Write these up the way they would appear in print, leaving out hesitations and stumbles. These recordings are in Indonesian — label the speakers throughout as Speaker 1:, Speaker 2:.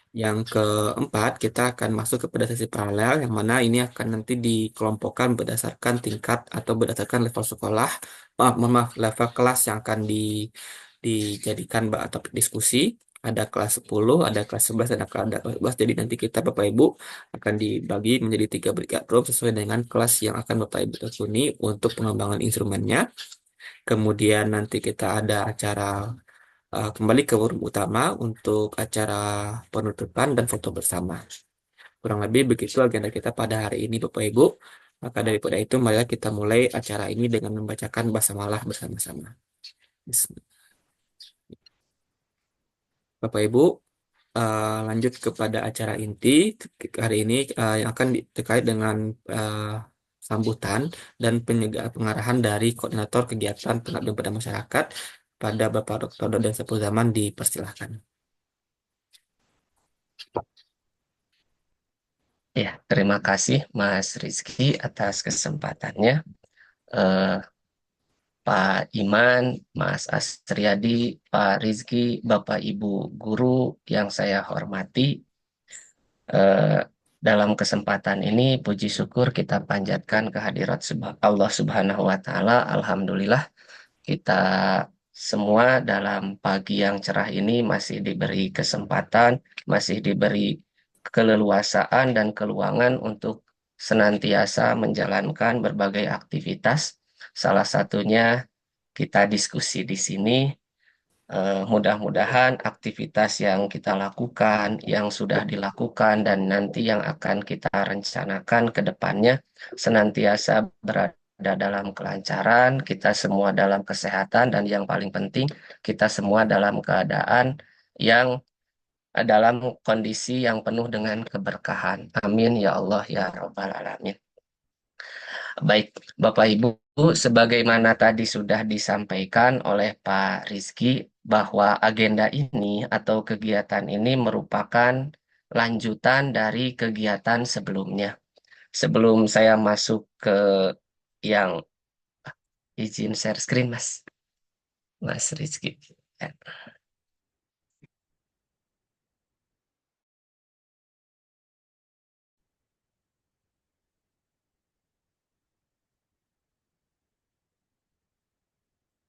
Speaker 1: Yang keempat, kita akan masuk kepada sesi paralel, yang mana ini akan nanti dikelompokkan berdasarkan tingkat atau berdasarkan level sekolah, maaf, level kelas yang akan dijadikan topik diskusi. Ada kelas 10, ada kelas 11, ada kelas 12. Jadi nanti kita Bapak Ibu akan dibagi menjadi 3 breakout room sesuai dengan kelas yang akan Bapak Ibu tekuni untuk pengembangan instrumennya. Kemudian nanti kita ada acara kembali ke forum utama untuk acara penutupan dan foto bersama. Kurang lebih begitu agenda kita pada hari ini, Bapak Ibu. Maka daripada itu, marilah kita mulai acara ini dengan membacakan basmalah bersama-sama. Bismillah. Bapak Ibu, lanjut kepada acara inti hari ini yang akan terkait dengan eh, sambutan dan pengarahan dari koordinator kegiatan pengabdian pada masyarakat pada Bapak Dr. Doden Saputra Zaman dipersilahkan.
Speaker 2: Ya, terima kasih Mas Rizky atas kesempatannya. Eh, Pak Iman, Mas Asriadi, Pak Rizky, Bapak Ibu guru yang saya hormati, eh, dalam kesempatan ini puji syukur kita panjatkan kehadirat Allah Subhanahu wa Ta'ala. Alhamdulillah kita semua dalam pagi yang cerah ini masih diberi kesempatan, masih diberi keleluasaan dan keluangan untuk senantiasa menjalankan berbagai aktivitas. Salah satunya kita diskusi di sini. Mudah-mudahan aktivitas yang kita lakukan, yang sudah dilakukan, dan nanti yang akan kita rencanakan ke depannya senantiasa berada dalam kelancaran, kita semua dalam kesehatan, dan yang paling penting, kita semua dalam keadaan yang dalam kondisi yang penuh dengan keberkahan. Amin ya Allah ya Rabbal Alamin. Baik, Bapak Ibu, sebagaimana tadi sudah disampaikan oleh Pak Rizky bahwa agenda ini atau kegiatan ini merupakan lanjutan dari kegiatan sebelumnya. Sebelum saya masuk ke yang izin share screen, Mas Rizky. Ya.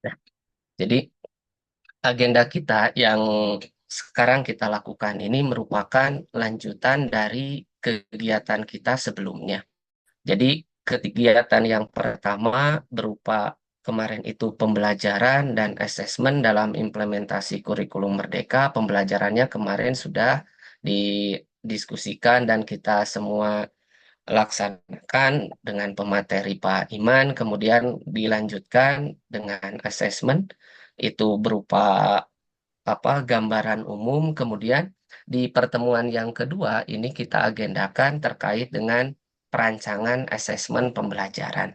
Speaker 2: Nah, jadi agenda kita yang sekarang kita lakukan ini merupakan lanjutan dari kegiatan kita sebelumnya. Jadi kegiatan yang pertama berupa kemarin itu pembelajaran dan asesmen dalam implementasi kurikulum Merdeka. Pembelajarannya kemarin sudah didiskusikan dan kita semua laksanakan dengan pemateri Pak Iman. Kemudian dilanjutkan dengan asesmen itu berupa gambaran umum. Kemudian di pertemuan yang kedua ini kita agendakan terkait dengan perancangan asesmen pembelajaran.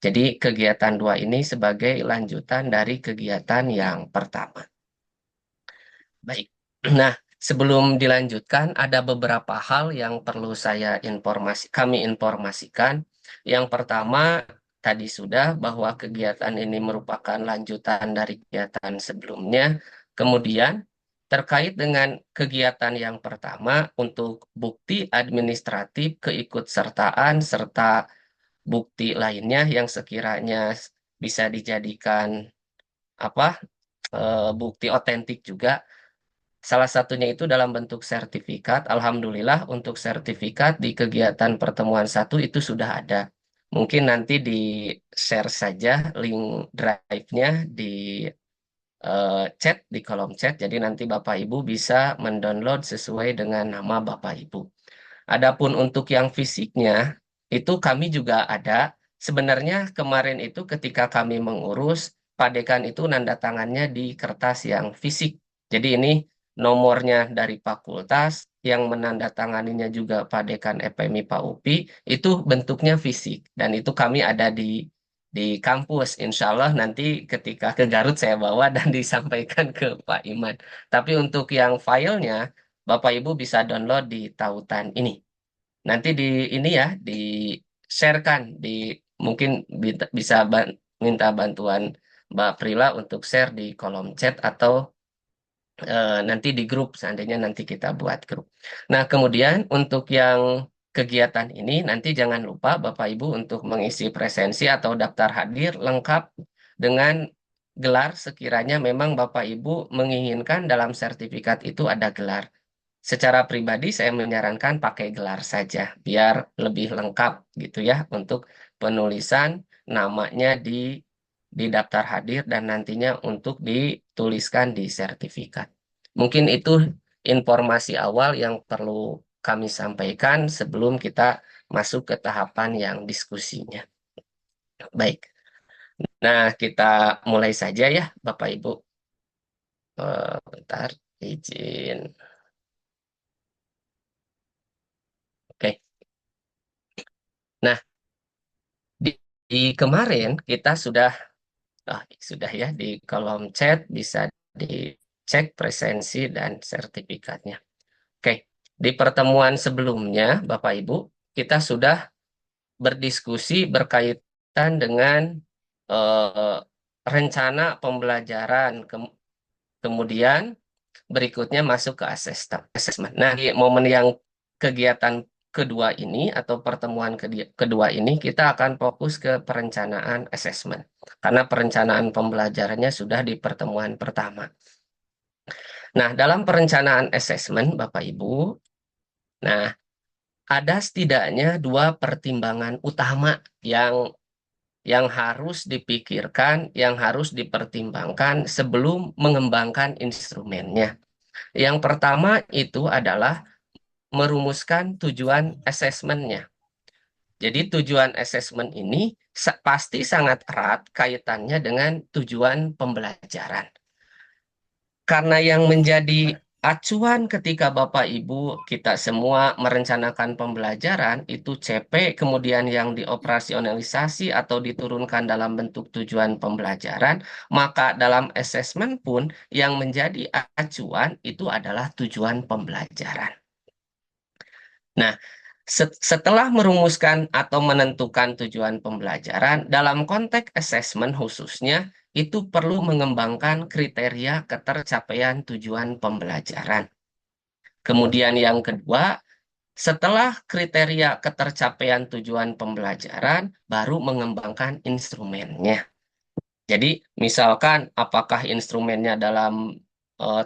Speaker 2: Jadi kegiatan dua ini sebagai lanjutan dari kegiatan yang pertama. Baik. Nah, sebelum dilanjutkan ada beberapa hal yang perlu kami informasikan. Yang pertama tadi sudah bahwa kegiatan ini merupakan lanjutan dari kegiatan sebelumnya. Kemudian terkait dengan kegiatan yang pertama untuk bukti administratif keikutsertaan serta bukti lainnya yang sekiranya bisa dijadikan apa bukti otentik juga. Salah satunya itu dalam bentuk sertifikat. Alhamdulillah untuk sertifikat di kegiatan pertemuan satu itu sudah ada. Mungkin nanti di-share saja link drive-nya di chat, di kolom chat. Jadi nanti Bapak Ibu bisa mendownload sesuai dengan nama Bapak Ibu. Adapun untuk yang fisiknya, itu kami juga ada. Sebenarnya kemarin itu ketika kami mengurus, Pak Dekan itu nanda tangannya di kertas yang fisik. Jadi ini nomornya dari fakultas, yang menandatanganinya juga Pak Dekan FMI Pak UPI, itu bentuknya fisik. Dan itu kami ada di kampus. Insya Allah nanti ketika ke Garut saya bawa dan disampaikan ke Pak Iman. Tapi untuk yang filenya, Bapak Ibu bisa download di tautan ini. Nanti di ini ya, di-sharekan di mungkin bisa minta bantuan Mbak Prila untuk share di kolom chat atau nanti di grup, seandainya nanti kita buat grup. Nah, kemudian untuk yang kegiatan ini nanti jangan lupa Bapak Ibu untuk mengisi presensi atau daftar hadir lengkap dengan gelar sekiranya memang Bapak Ibu menginginkan dalam sertifikat itu ada gelar. Secara pribadi saya menyarankan pakai gelar saja biar lebih lengkap gitu ya untuk penulisan namanya di daftar hadir dan nantinya untuk dituliskan di sertifikat. Mungkin itu informasi awal yang perlu kami sampaikan sebelum kita masuk ke tahapan yang diskusinya. Baik. Nah, kita mulai saja ya Bapak Ibu. Bentar, izin. Oke. Nah, di, di kemarin kita sudah ya di kolom chat bisa dicek presensi dan sertifikatnya. Oke, di pertemuan sebelumnya Bapak Ibu kita sudah berdiskusi berkaitan dengan eh, rencana pembelajaran, kemudian berikutnya masuk ke asesmen. Nah, di momen yang kegiatan kedua ini atau pertemuan kedua ini kita akan fokus ke perencanaan asesmen. Karena perencanaan pembelajarannya sudah di pertemuan pertama. Nah, dalam perencanaan asesmen Bapak Ibu, nah ada setidaknya dua pertimbangan utama yang harus dipikirkan, yang harus dipertimbangkan sebelum mengembangkan instrumennya. Yang pertama itu adalah merumuskan tujuan asesmennya. Jadi tujuan asesmen ini pasti sangat erat kaitannya dengan tujuan pembelajaran. Karena yang menjadi acuan ketika Bapak Ibu kita semua merencanakan pembelajaran itu CP, kemudian yang dioperasionalisasi atau diturunkan dalam bentuk tujuan pembelajaran, maka dalam asesmen pun yang menjadi acuan itu adalah tujuan pembelajaran. Nah, setelah merumuskan atau menentukan tujuan pembelajaran, dalam konteks asesmen khususnya, itu perlu mengembangkan kriteria ketercapaian tujuan pembelajaran. Kemudian yang kedua, setelah kriteria ketercapaian tujuan pembelajaran, baru mengembangkan instrumennya. Jadi, misalkan apakah instrumennya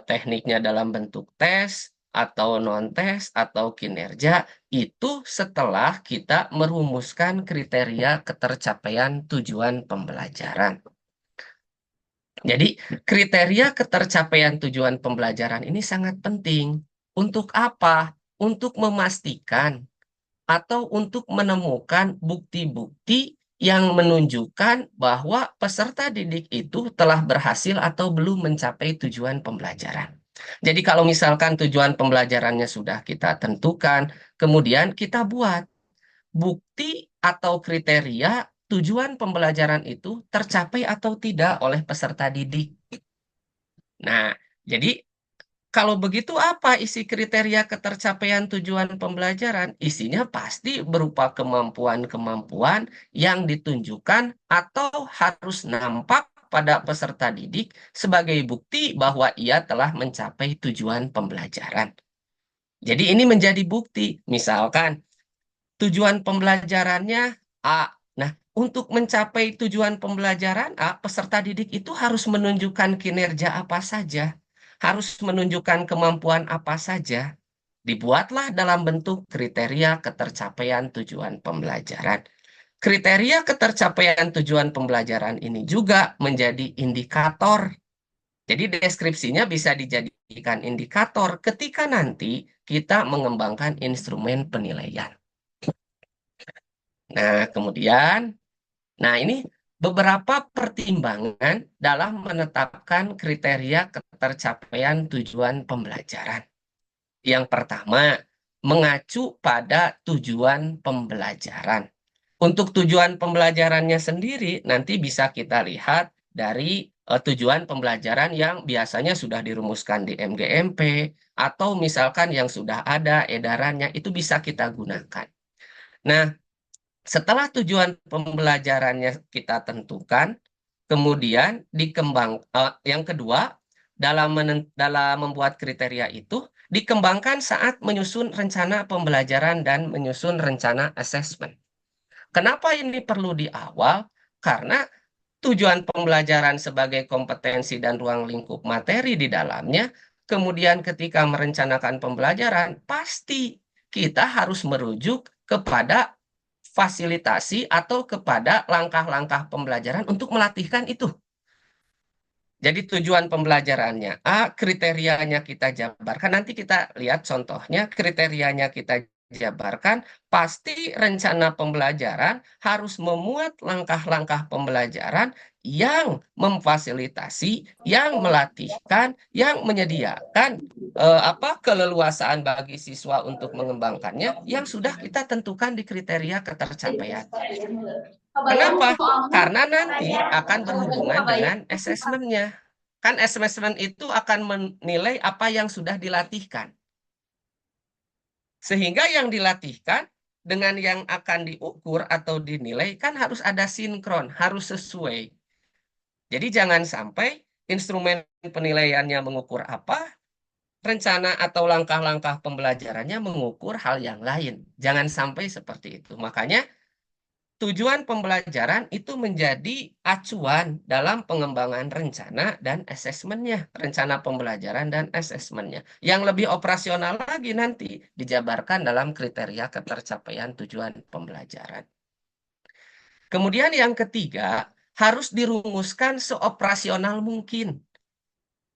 Speaker 2: tekniknya dalam bentuk tes atau non-tes atau kinerja, itu setelah kita merumuskan kriteria ketercapaian tujuan pembelajaran. Jadi, kriteria ketercapaian tujuan pembelajaran ini sangat penting. Untuk apa? Untuk memastikan atau untuk menemukan bukti-bukti yang menunjukkan bahwa peserta didik itu telah berhasil atau belum mencapai tujuan pembelajaran. Jadi kalau misalkan tujuan pembelajarannya sudah kita tentukan, kemudian kita buat bukti atau kriteria tujuan pembelajaran itu tercapai atau tidak oleh peserta didik. Nah, jadi kalau begitu apa isi kriteria ketercapaian tujuan pembelajaran? Isinya pasti berupa kemampuan-kemampuan yang ditunjukkan atau harus nampak pada peserta didik sebagai bukti bahwa ia telah mencapai tujuan pembelajaran. Jadi ini menjadi bukti. Misalkan tujuan pembelajarannya A. Nah, untuk mencapai tujuan pembelajaran A, peserta didik itu harus menunjukkan kinerja apa saja, harus menunjukkan kemampuan apa saja. Dibuatlah dalam bentuk kriteria ketercapaian tujuan pembelajaran. Kriteria ketercapaian tujuan pembelajaran ini juga menjadi indikator. Jadi deskripsinya bisa dijadikan indikator ketika nanti kita mengembangkan instrumen penilaian. Nah, kemudian, ini beberapa pertimbangan dalam menetapkan kriteria ketercapaian tujuan pembelajaran. Yang pertama, mengacu pada tujuan pembelajaran. Untuk tujuan pembelajarannya sendiri, nanti bisa kita lihat dari tujuan pembelajaran yang biasanya sudah dirumuskan di MGMP, atau misalkan yang sudah ada edarannya, itu bisa kita gunakan. Nah, setelah tujuan pembelajarannya kita tentukan, kemudian yang kedua, dalam membuat kriteria itu dikembangkan saat menyusun rencana pembelajaran dan menyusun rencana asesmen. Kenapa ini perlu di awal? Karena tujuan pembelajaran sebagai kompetensi dan ruang lingkup materi di dalamnya, kemudian ketika merencanakan pembelajaran, pasti kita harus merujuk kepada fasilitasi atau kepada langkah-langkah pembelajaran untuk melatihkan itu. Jadi tujuan pembelajarannya A, kriterianya kita jabarkan. Nanti kita lihat contohnya, kriterianya kita jabarkan. Pasti rencana pembelajaran harus memuat langkah-langkah pembelajaran yang memfasilitasi, yang melatihkan, yang menyediakan keleluasaan bagi siswa untuk mengembangkannya yang sudah kita tentukan di kriteria ketercapaian. Kenapa? Karena nanti akan berhubungan dengan asesmennya. Kan asesmen itu akan menilai apa yang sudah dilatihkan. Sehingga yang dilatihkan dengan yang akan diukur atau dinilai kan harus ada sinkron, harus sesuai. Jadi jangan sampai instrumen penilaiannya mengukur apa, rencana atau langkah-langkah pembelajarannya mengukur hal yang lain. Jangan sampai seperti itu. Makanya tujuan pembelajaran itu menjadi acuan dalam pengembangan rencana dan asesmennya, rencana pembelajaran dan asesmennya. Yang lebih operasional lagi nanti dijabarkan dalam kriteria ketercapaian tujuan pembelajaran. Kemudian yang ketiga, harus dirumuskan seoperasional mungkin.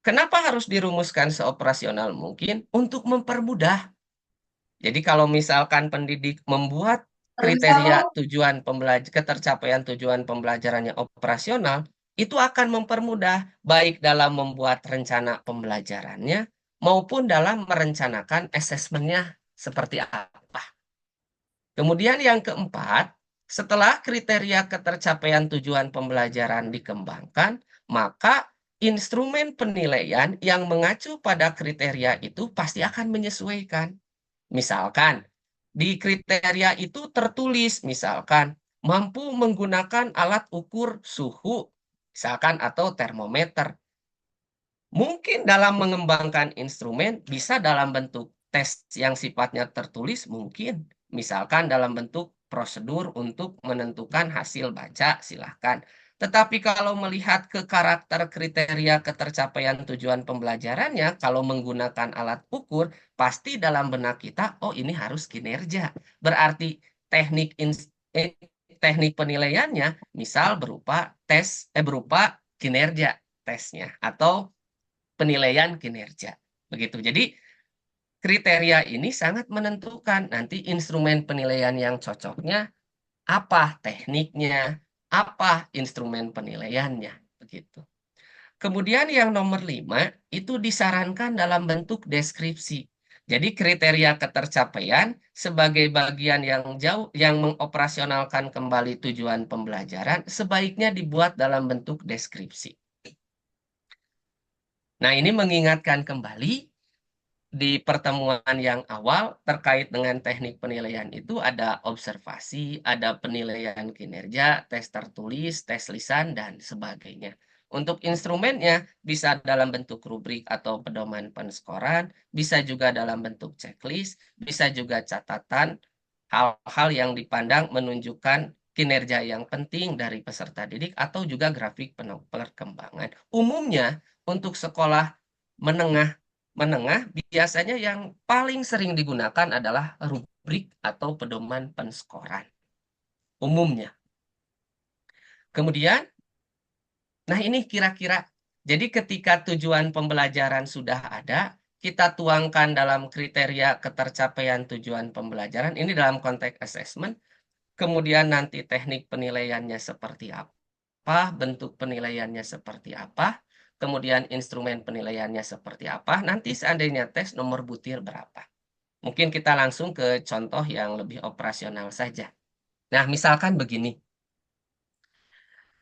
Speaker 2: Kenapa harus dirumuskan seoperasional mungkin? Untuk mempermudah. Jadi kalau misalkan pendidik membuat kriteria tujuan ketercapaian tujuan pembelajarannya operasional, itu akan mempermudah baik dalam membuat rencana pembelajarannya maupun dalam merencanakan asesmennya seperti apa. Kemudian yang keempat, setelah kriteria ketercapaian tujuan pembelajaran dikembangkan, maka instrumen penilaian yang mengacu pada kriteria itu pasti akan menyesuaikan. Misalkan, di kriteria itu tertulis, misalkan, mampu menggunakan alat ukur suhu, misalkan, atau termometer. Mungkin dalam mengembangkan instrumen, bisa dalam bentuk tes yang sifatnya tertulis, mungkin. Misalkan dalam bentuk prosedur untuk menentukan hasil baca, silahkan. Tetapi kalau melihat ke karakter kriteria ketercapaian tujuan pembelajarannya, kalau menggunakan alat ukur, pasti dalam benak kita, oh ini harus kinerja. Berarti teknik teknik penilaiannya, misal berupa kinerja tesnya atau penilaian kinerja. Begitu. Jadi kriteria ini sangat menentukan nanti instrumen penilaian yang cocoknya apa tekniknya, apa instrumen penilaiannya, begitu. Kemudian yang nomor 5 itu disarankan dalam bentuk deskripsi. Jadi kriteria ketercapaian sebagai bagian yang jauh yang mengoperasionalkan kembali tujuan pembelajaran sebaiknya dibuat dalam bentuk deskripsi. Nah, ini mengingatkan kembali di pertemuan yang awal terkait dengan teknik penilaian itu ada observasi, ada penilaian kinerja, tes tertulis, tes lisan, dan sebagainya. Untuk instrumennya bisa dalam bentuk rubrik atau pedoman penskoran, bisa juga dalam bentuk checklist, bisa juga catatan, hal-hal yang dipandang menunjukkan kinerja yang penting dari peserta didik atau juga grafik perkembangan. Umumnya untuk sekolah menengah menengah biasanya yang paling sering digunakan adalah rubrik atau pedoman penskoran umumnya. Kemudian, nah ini kira-kira, jadi ketika tujuan pembelajaran sudah ada, kita tuangkan dalam kriteria ketercapaian tujuan pembelajaran, ini dalam konteks assessment, kemudian nanti teknik penilaiannya seperti apa, bentuk penilaiannya seperti apa, kemudian instrumen penilaiannya seperti apa, nanti seandainya tes nomor butir berapa. Mungkin kita langsung ke contoh yang lebih operasional saja. Nah, misalkan begini.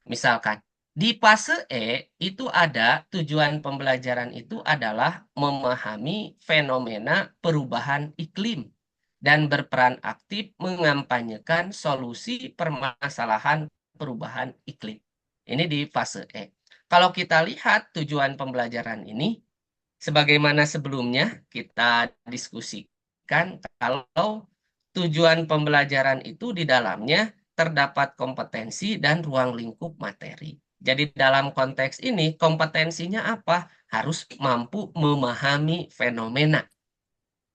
Speaker 2: Misalkan, di fase E itu ada tujuan pembelajaran itu adalah memahami fenomena perubahan iklim dan berperan aktif mengampanyekan solusi permasalahan perubahan iklim. Ini di fase E. Kalau kita lihat tujuan pembelajaran ini, sebagaimana sebelumnya kita diskusikan, kalau tujuan pembelajaran itu di dalamnya terdapat kompetensi dan ruang lingkup materi. Jadi dalam konteks ini kompetensinya apa? Harus mampu memahami fenomena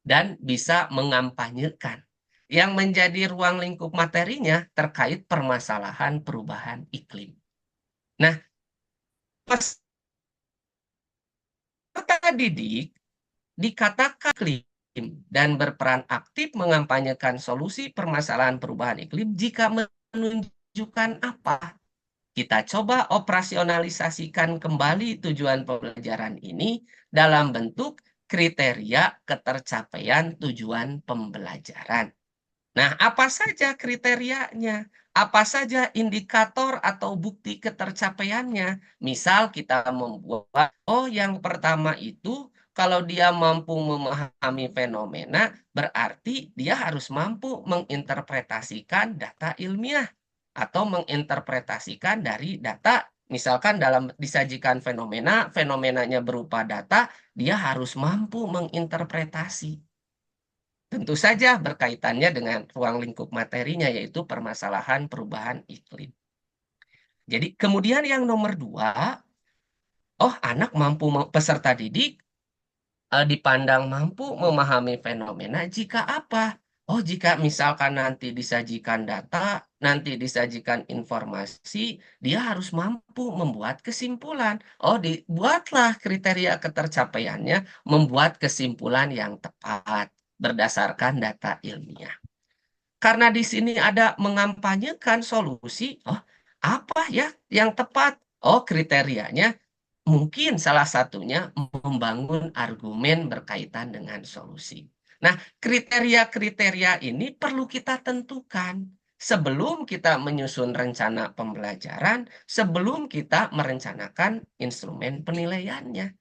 Speaker 2: dan bisa mengampanyekan. Yang menjadi ruang lingkup materinya terkait permasalahan perubahan iklim. Nah, peserta didik dikatakan iklim dan berperan aktif mengampanyekan solusi permasalahan perubahan iklim jika menunjukkan apa? Kita coba operasionalisasikan kembali tujuan pembelajaran ini dalam bentuk kriteria ketercapaian tujuan pembelajaran. Nah, apa saja kriterianya? Apa saja indikator atau bukti ketercapaiannya? Misal kita membuat, oh yang pertama itu kalau dia mampu memahami fenomena, berarti dia harus mampu menginterpretasikan data ilmiah atau menginterpretasikan dari data. Misalkan dalam disajikan fenomena, fenomenanya berupa data, dia harus mampu menginterpretasi. Tentu saja berkaitannya dengan ruang lingkup materinya, yaitu permasalahan perubahan iklim. Jadi kemudian yang nomor dua, oh anak mampu, peserta didik dipandang mampu memahami fenomena jika apa? Oh jika misalkan nanti disajikan data, nanti disajikan informasi, dia harus mampu membuat kesimpulan. Oh dibuatlah kriteria ketercapaiannya, membuat kesimpulan yang tepat berdasarkan data ilmiah. Karena di sini ada mengampanyekan solusi, oh apa ya yang tepat? Oh kriterianya mungkin salah satunya membangun argumen berkaitan dengan solusi. Nah, kriteria-kriteria ini perlu kita tentukan sebelum kita menyusun rencana pembelajaran, sebelum kita merencanakan instrumen penilaiannya.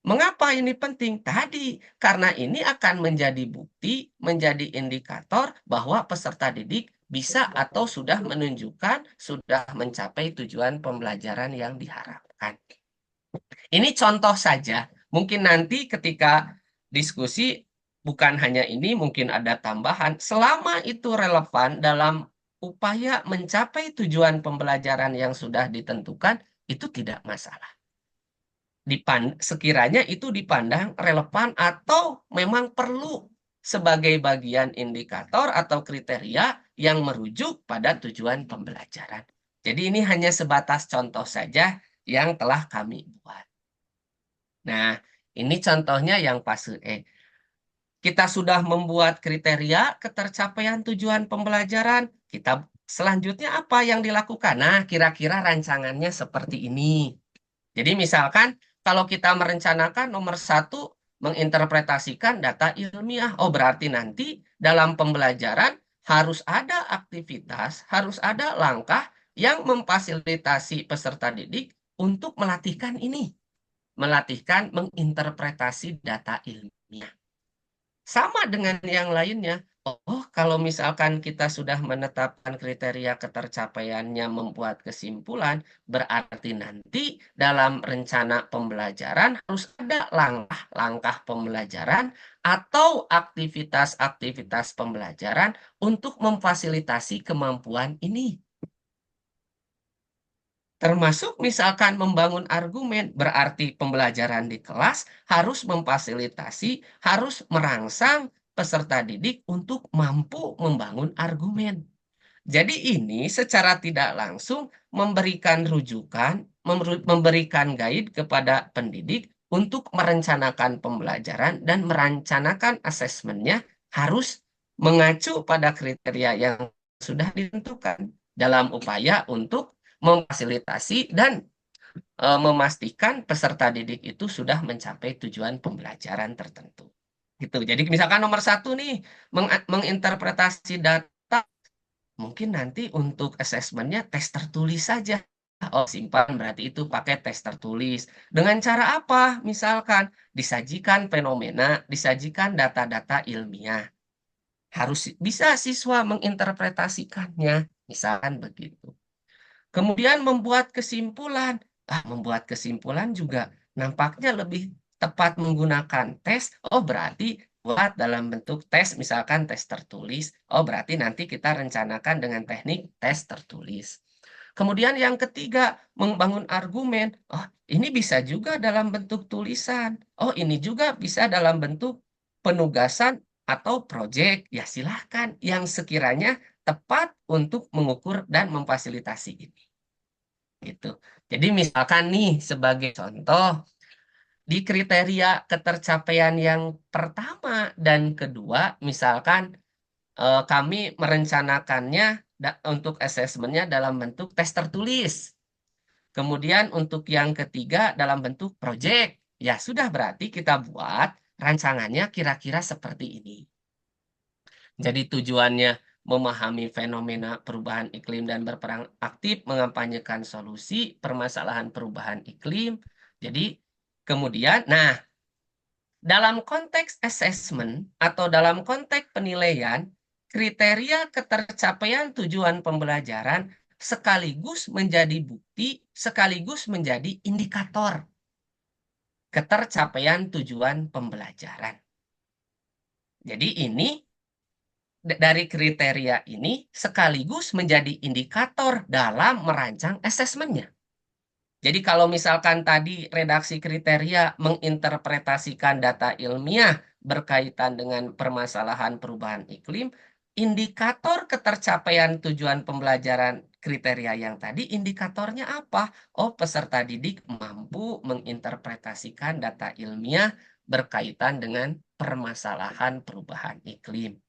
Speaker 2: Mengapa ini penting? Tadi, karena ini akan menjadi bukti, menjadi indikator bahwa peserta didik bisa atau sudah menunjukkan, sudah mencapai tujuan pembelajaran yang diharapkan. Ini contoh saja. Mungkin nanti ketika diskusi, bukan hanya ini, mungkin ada tambahan. Selama itu relevan dalam upaya mencapai tujuan pembelajaran yang sudah ditentukan, itu tidak masalah. Sekiranya itu dipandang relevan atau memang perlu sebagai bagian indikator atau kriteria yang merujuk pada tujuan pembelajaran. Jadi ini hanya sebatas contoh saja yang telah kami buat. Nah, ini contohnya yang fase E. Kita sudah membuat kriteria ketercapaian tujuan pembelajaran. Kita selanjutnya apa yang dilakukan? Nah, kira-kira rancangannya seperti ini. Jadi misalkan kalau kita merencanakan nomor satu menginterpretasikan data ilmiah. Oh berarti nanti dalam pembelajaran harus ada aktivitas, harus ada langkah yang memfasilitasi peserta didik untuk melatihkan ini. Melatihkan menginterpretasi data ilmiah. Sama dengan yang lainnya. Oh, kalau misalkan kita sudah menetapkan kriteria ketercapaiannya membuat kesimpulan, berarti nanti dalam rencana pembelajaran harus ada langkah-langkah pembelajaran atau aktivitas-aktivitas pembelajaran untuk memfasilitasi kemampuan ini. Termasuk misalkan membangun argumen, berarti pembelajaran di kelas harus memfasilitasi, harus merangsang peserta didik untuk mampu membangun argumen. Jadi ini secara tidak langsung memberikan rujukan, memberikan guide kepada pendidik untuk merencanakan pembelajaran dan merencanakan asesmennya harus mengacu pada kriteria yang sudah ditentukan dalam upaya untuk memfasilitasi dan memastikan peserta didik itu sudah mencapai tujuan pembelajaran tertentu. Gitu. Jadi misalkan nomor satu nih, menginterpretasi data, mungkin nanti untuk asesmennya tes tertulis saja. Oh, simpan berarti itu pakai tes tertulis. Dengan cara apa? Misalkan disajikan fenomena, disajikan data-data ilmiah. Harus bisa siswa menginterpretasikannya. Misalkan begitu. Kemudian membuat kesimpulan. Membuat kesimpulan juga nampaknya lebih tepat menggunakan tes. Oh, berarti buat dalam bentuk tes, misalkan tes tertulis. Oh, berarti nanti kita rencanakan dengan teknik tes tertulis. Kemudian yang ketiga, membangun argumen. Oh, ini bisa juga dalam bentuk tulisan. Oh, ini juga bisa dalam bentuk penugasan atau proyek. Ya, silahkan yang sekiranya tepat untuk mengukur dan memfasilitasi ini. Gitu. Jadi misalkan nih sebagai contoh, di kriteria ketercapaian yang pertama dan kedua, misalkan kami merencanakannya untuk asesmennya dalam bentuk tes tertulis. Kemudian untuk yang ketiga dalam bentuk proyek. Ya sudah, berarti kita buat rancangannya kira-kira seperti ini. Jadi tujuannya memahami fenomena perubahan iklim dan berperan aktif mengampanyekan solusi permasalahan perubahan iklim. Jadi kemudian, nah, dalam konteks assessment atau dalam konteks penilaian, kriteria ketercapaian tujuan pembelajaran sekaligus menjadi bukti, sekaligus menjadi indikator ketercapaian tujuan pembelajaran. Jadi ini dari kriteria ini sekaligus menjadi indikator dalam merancang asesmennya. Jadi kalau misalkan tadi redaksi kriteria menginterpretasikan data ilmiah berkaitan dengan permasalahan perubahan iklim, indikator ketercapaian tujuan pembelajaran kriteria yang tadi indikatornya apa? Oh, peserta didik mampu menginterpretasikan data ilmiah berkaitan dengan permasalahan perubahan iklim.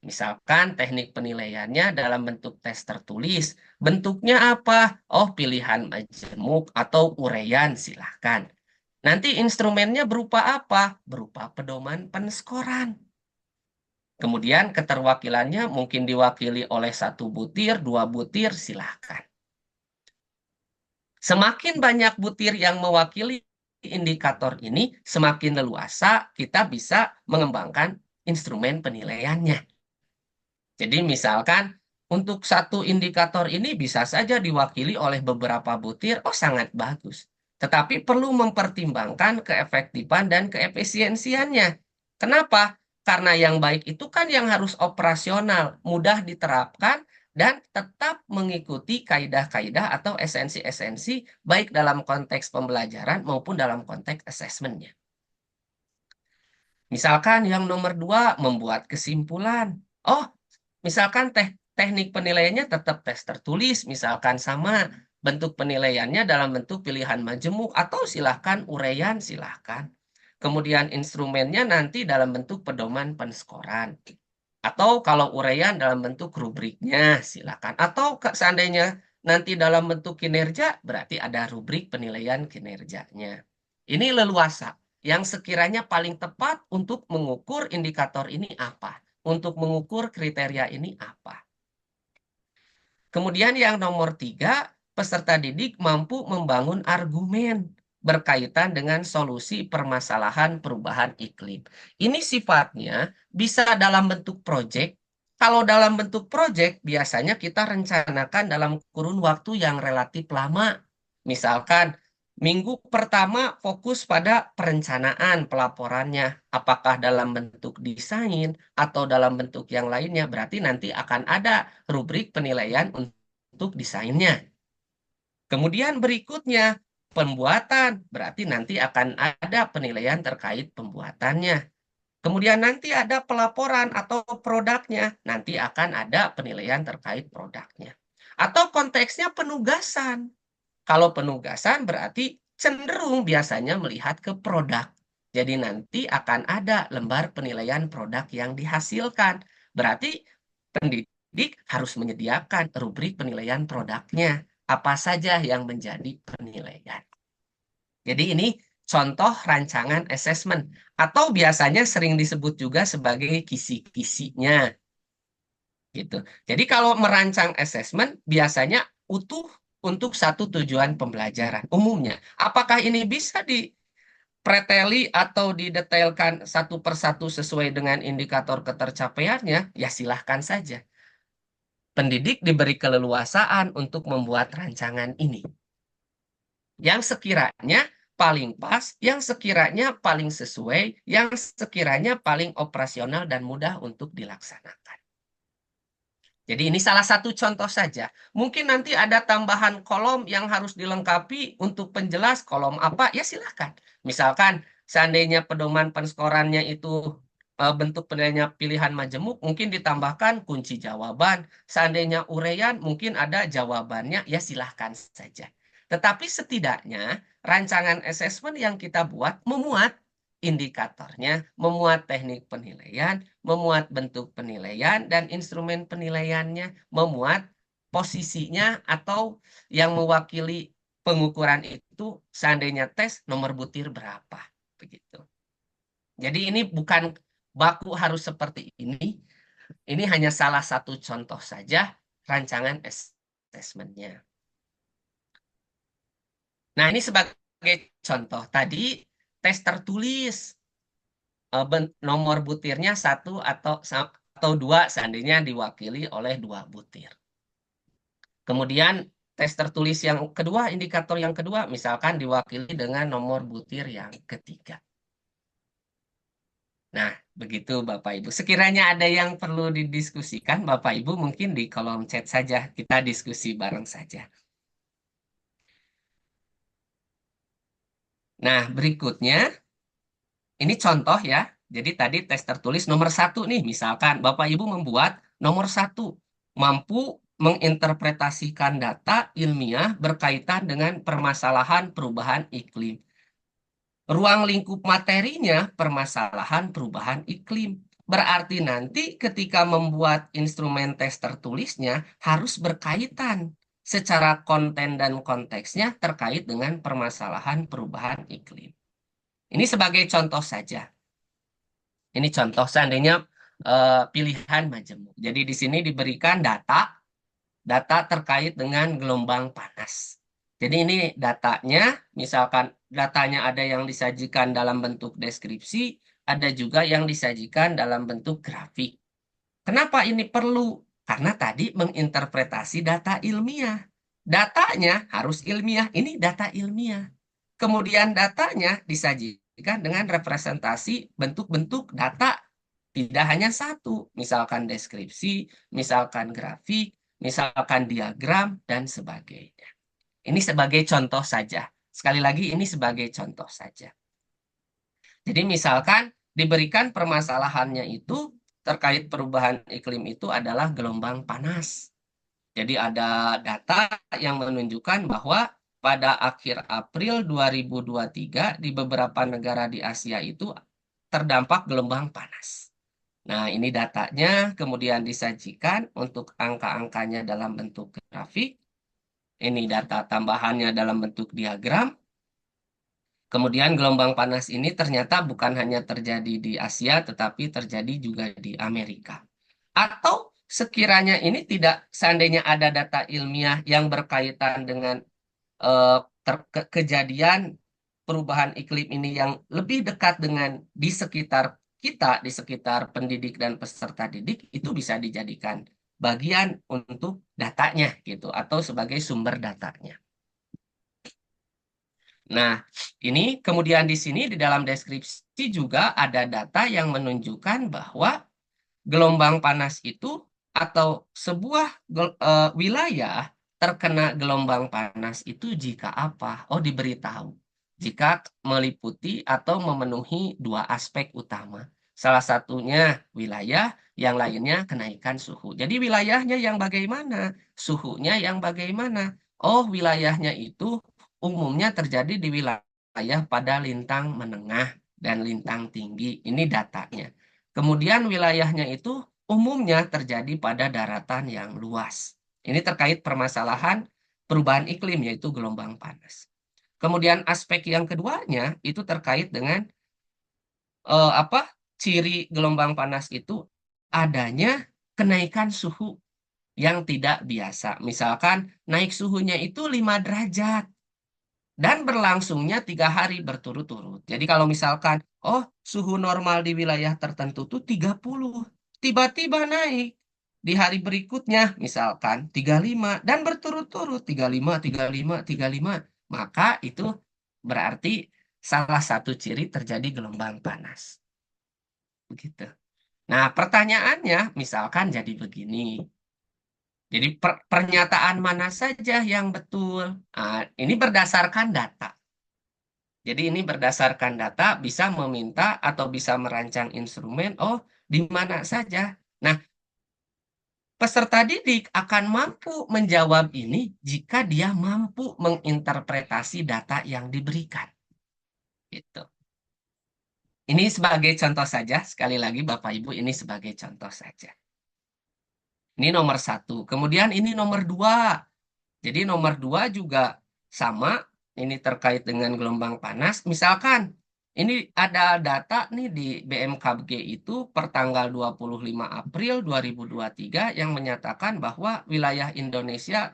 Speaker 2: Misalkan teknik penilaiannya dalam bentuk tes tertulis. Bentuknya apa? Oh, pilihan majemuk atau urean, silahkan. Nanti instrumennya berupa apa? Berupa pedoman penskoran. Kemudian keterwakilannya mungkin diwakili oleh 1 butir, 2 butir, silahkan. Semakin banyak butir yang mewakili indikator ini, semakin leluasa kita bisa mengembangkan instrumen penilaiannya. Jadi misalkan untuk satu indikator ini bisa saja diwakili oleh beberapa butir, oh sangat bagus. Tetapi perlu mempertimbangkan keefektifan dan keefisiensiannya. Kenapa? Karena yang baik itu kan yang harus operasional, mudah diterapkan, dan tetap mengikuti kaidah-kaidah atau esensi-esensi baik dalam konteks pembelajaran maupun dalam konteks asesmennya. Misalkan yang nomor 2, membuat kesimpulan. Oh, misalkan teknik penilaiannya tetap tes tertulis, misalkan sama bentuk penilaiannya dalam bentuk pilihan majemuk atau silahkan urean, silahkan. Kemudian instrumennya nanti dalam bentuk pedoman penskoran. Atau kalau urean dalam bentuk rubriknya, silahkan. Atau seandainya nanti dalam bentuk kinerja, berarti ada rubrik penilaian kinerjanya. Ini leluasa. Yang sekiranya paling tepat untuk mengukur indikator ini apa? Untuk mengukur kriteria ini apa? Kemudian yang nomor 3, peserta didik mampu membangun argumen berkaitan dengan solusi permasalahan perubahan iklim. Ini sifatnya bisa dalam bentuk proyek. Kalau dalam bentuk proyek, biasanya kita rencanakan dalam kurun waktu yang relatif lama. Misalkan, minggu pertama fokus pada perencanaan pelaporannya. Apakah dalam bentuk desain atau dalam bentuk yang lainnya, berarti nanti akan ada rubrik penilaian untuk desainnya. Kemudian berikutnya, pembuatan, berarti nanti akan ada penilaian terkait pembuatannya. Kemudian nanti ada pelaporan atau produknya, nanti akan ada penilaian terkait produknya. Atau konteksnya penugasan. Kalau penugasan berarti cenderung biasanya melihat ke produk. Jadi nanti akan ada lembar penilaian produk yang dihasilkan. Berarti pendidik harus menyediakan rubrik penilaian produknya. Apa saja yang menjadi penilaian. Jadi ini contoh rancangan asesmen. Atau biasanya sering disebut juga sebagai kisi-kisinya. Gitu. Jadi kalau merancang asesmen biasanya utuh untuk satu tujuan pembelajaran umumnya. Apakah ini bisa dipreteli atau didetailkan satu persatu sesuai dengan indikator ketercapaiannya? Ya silahkan saja. Pendidik diberi keleluasaan untuk membuat rancangan ini. yang sekiranya paling pas, yang sekiranya paling sesuai, yang sekiranya paling operasional dan mudah untuk dilaksanakan. Jadi ini salah satu contoh saja. Mungkin nanti ada tambahan kolom yang harus dilengkapi untuk penjelas kolom apa, ya silahkan. Misalkan seandainya pedoman penskorannya itu bentuk penilaiannya pilihan majemuk, mungkin ditambahkan kunci jawaban. Seandainya urean, mungkin ada jawabannya, ya silahkan saja. Tetapi setidaknya rancangan asesmen yang kita buat memuat indikatornya, memuat teknik penilaian, memuat bentuk penilaian dan instrumen penilaiannya, memuat posisinya atau yang mewakili pengukuran itu seandainya tes nomor butir berapa begitu. Jadi ini bukan baku harus seperti ini. Ini hanya salah satu contoh saja rancangan asesmennya. Nah, ini sebagai contoh tadi tes tertulis nomor butirnya satu atau dua seandainya diwakili oleh dua butir. Kemudian tes tertulis yang kedua, indikator yang kedua, misalkan diwakili dengan nomor butir yang ketiga. Nah, begitu Bapak Ibu. Sekiranya ada yang perlu didiskusikan, Bapak Ibu mungkin di kolom chat saja, kita diskusi bareng saja. Nah, berikutnya, ini contoh ya. Jadi tadi tes tertulis nomor satu nih, misalkan Bapak Ibu membuat nomor satu, mampu menginterpretasikan data ilmiah berkaitan dengan permasalahan perubahan iklim. Ruang lingkup materinya permasalahan perubahan iklim. Berarti nanti ketika membuat instrumen tes tertulisnya harus berkaitan secara konten dan konteksnya terkait dengan permasalahan perubahan iklim. Ini sebagai contoh saja. Ini contoh seandainya pilihan majemuk. Jadi di sini diberikan data terkait dengan gelombang panas. Jadi ini datanya, misalkan datanya ada yang disajikan dalam bentuk deskripsi, ada juga yang disajikan dalam bentuk grafik. Kenapa ini perlu? Karena tadi menginterpretasi data ilmiah. Datanya harus ilmiah, ini data ilmiah. Kemudian datanya disajikan dengan representasi bentuk-bentuk data, tidak hanya satu, misalkan deskripsi, misalkan grafik, misalkan diagram, dan sebagainya. Ini sebagai contoh saja. Sekali lagi, ini sebagai contoh saja. Jadi misalkan diberikan permasalahannya itu terkait perubahan iklim itu adalah gelombang panas. Jadi ada data yang menunjukkan bahwa pada akhir April 2023 di beberapa negara di Asia itu terdampak gelombang panas. Nah, ini datanya kemudian disajikan untuk angka-angkanya dalam bentuk grafik. Ini data tambahannya dalam bentuk diagram. Kemudian gelombang panas ini ternyata bukan hanya terjadi di Asia, tetapi terjadi juga di Amerika. Atau sekiranya ini tidak, seandainya ada data ilmiah yang berkaitan dengan eh, kejadian perubahan iklim ini yang lebih dekat dengan di sekitar kita, di sekitar pendidik dan peserta didik, itu bisa dijadikan bagian untuk datanya gitu, atau sebagai sumber datanya. Nah, ini kemudian di sini di dalam deskripsi juga ada data yang menunjukkan bahwa gelombang panas itu atau sebuah wilayah terkena gelombang panas itu jika apa? Oh, diberitahu. Jika meliputi atau memenuhi dua aspek utama. Salah satunya wilayah, yang lainnya kenaikan suhu. Jadi wilayahnya yang bagaimana? Suhunya yang bagaimana? Oh, wilayahnya itu umumnya terjadi di wilayah pada lintang menengah dan lintang tinggi. Ini datanya. Kemudian wilayahnya itu umumnya terjadi pada daratan yang luas. Ini terkait permasalahan perubahan iklim, yaitu gelombang panas. Kemudian aspek yang keduanya itu terkait dengan apa? Ciri gelombang panas itu adanya kenaikan suhu yang tidak biasa. Misalkan naik suhunya itu 5 derajat dan berlangsungnya 3 hari berturut-turut. Jadi kalau misalkan, oh suhu normal di wilayah tertentu tuh 30, tiba-tiba naik di hari berikutnya misalkan 35 dan berturut-turut 35, 35, 35. maka itu berarti salah satu ciri terjadi gelombang panas. Begitu. Nah, pertanyaannya misalkan jadi begini. Jadi pernyataan mana saja yang betul? Nah, ini berdasarkan data. Jadi ini berdasarkan data bisa meminta atau bisa merancang instrumen. Oh, di mana saja. Nah, peserta didik akan mampu menjawab ini jika dia mampu menginterpretasi data yang diberikan. Gitu. Ini sebagai contoh saja, sekali lagi Bapak Ibu, ini sebagai contoh saja. Ini nomor satu. Kemudian ini nomor dua. Jadi nomor dua juga sama, ini terkait dengan gelombang panas. Misalkan ini ada data nih di BMKG itu per tanggal 25 April 2023 yang menyatakan bahwa wilayah Indonesia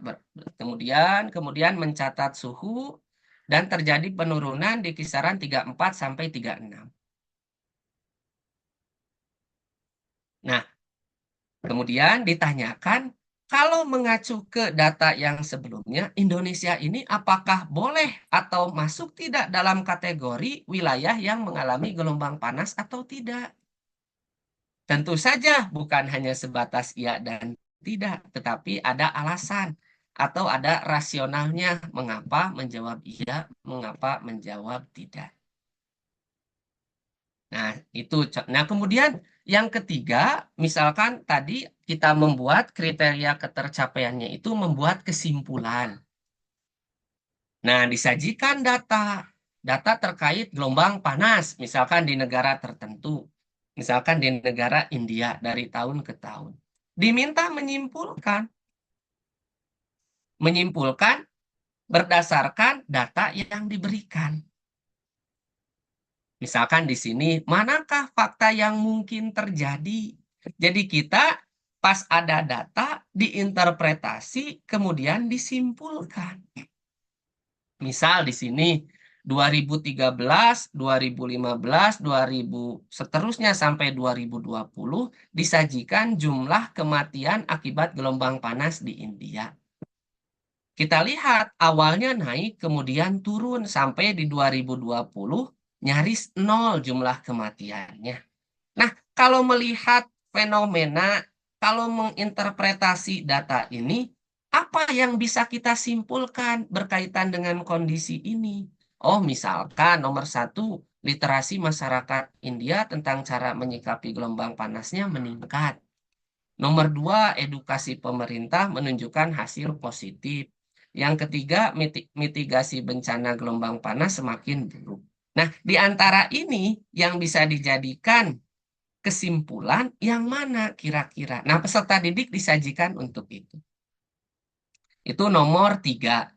Speaker 2: kemudian mencatat suhu dan terjadi penurunan di kisaran 34 sampai 36. Nah, kemudian ditanyakan, kalau mengacu ke data yang sebelumnya, Indonesia ini apakah boleh atau masuk tidak dalam kategori wilayah yang mengalami gelombang panas atau tidak? Tentu saja bukan hanya sebatas iya dan tidak, tetapi ada alasan atau ada rasionalnya mengapa menjawab iya, mengapa menjawab tidak. Nah, itu. Nah, kemudian yang ketiga, misalkan tadi kita membuat kriteria ketercapaiannya itu membuat kesimpulan. Nah, disajikan data terkait gelombang panas, misalkan di negara tertentu, misalkan di negara India dari tahun ke tahun. Diminta menyimpulkan berdasarkan data yang diberikan. Misalkan di sini, manakah fakta yang mungkin terjadi? Jadi kita pas ada data, diinterpretasi, kemudian disimpulkan. Misal di sini, 2013, 2015, 2000, seterusnya sampai 2020, disajikan jumlah kematian akibat gelombang panas di India. Kita lihat awalnya naik, kemudian turun sampai di 2020, nyaris nol jumlah kematiannya. Nah, kalau melihat fenomena, kalau menginterpretasi data ini, apa yang bisa kita simpulkan berkaitan dengan kondisi ini? Oh, misalkan nomor satu, literasi masyarakat India tentang cara menyikapi gelombang panasnya meningkat. Nomor dua, edukasi pemerintah menunjukkan hasil positif. Yang ketiga, mitigasi bencana gelombang panas semakin buruk. Nah, di antara ini yang bisa dijadikan kesimpulan yang mana kira-kira. Nah, peserta didik disajikan untuk itu. Itu nomor tiga.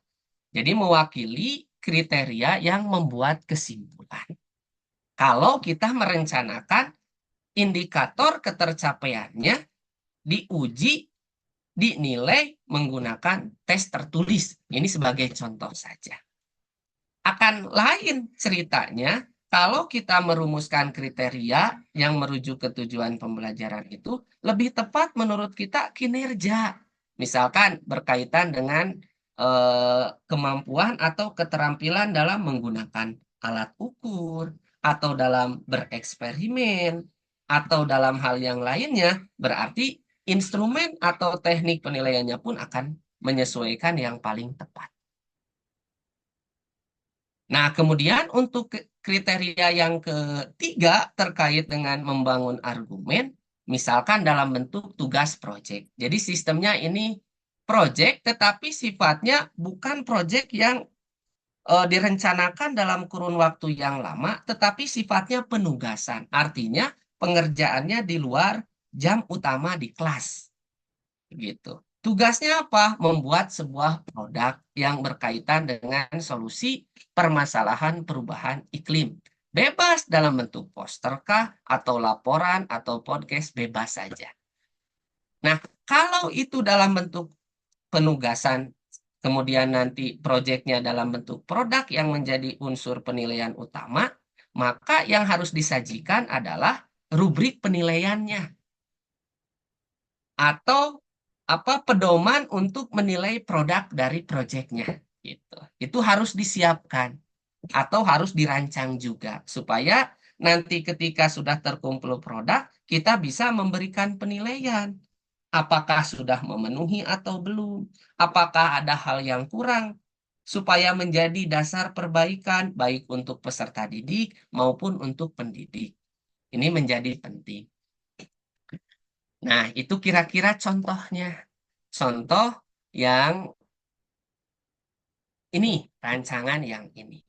Speaker 2: Jadi mewakili kriteria yang membuat kesimpulan. Kalau kita merencanakan indikator ketercapaiannya diuji, dinilai menggunakan tes tertulis. Ini sebagai contoh saja. Akan lain ceritanya kalau kita merumuskan kriteria yang merujuk ke tujuan pembelajaran itu lebih tepat menurut kita kinerja. Misalkan berkaitan dengan kemampuan atau keterampilan dalam menggunakan alat ukur, atau dalam bereksperimen, atau dalam hal yang lainnya, berarti instrumen atau teknik penilaiannya pun akan menyesuaikan yang paling tepat. Nah, kemudian untuk kriteria yang ketiga terkait dengan membangun argumen, misalkan dalam bentuk tugas proyek. Jadi sistemnya ini proyek, tetapi sifatnya bukan proyek yang direncanakan dalam kurun waktu yang lama, tetapi sifatnya penugasan. Artinya pengerjaannya di luar jam utama di kelas. Gitu. Tugasnya apa? Membuat sebuah produk yang berkaitan dengan solusi permasalahan perubahan iklim. Bebas dalam bentuk poster kah, atau laporan, atau podcast, bebas saja. Nah, kalau itu dalam bentuk penugasan, kemudian nanti proyeknya dalam bentuk produk yang menjadi unsur penilaian utama, maka yang harus disajikan adalah rubrik penilaiannya. Atau pedoman untuk menilai produk dari proyeknya. Gitu. Itu harus disiapkan atau harus dirancang juga supaya nanti ketika sudah terkumpul produk, kita bisa memberikan penilaian. Apakah sudah memenuhi atau belum? Apakah ada hal yang kurang? Supaya menjadi dasar perbaikan baik untuk peserta didik maupun untuk pendidik. Ini menjadi penting. Nah, itu kira-kira contohnya. Contoh yang ini, rancangan yang ini.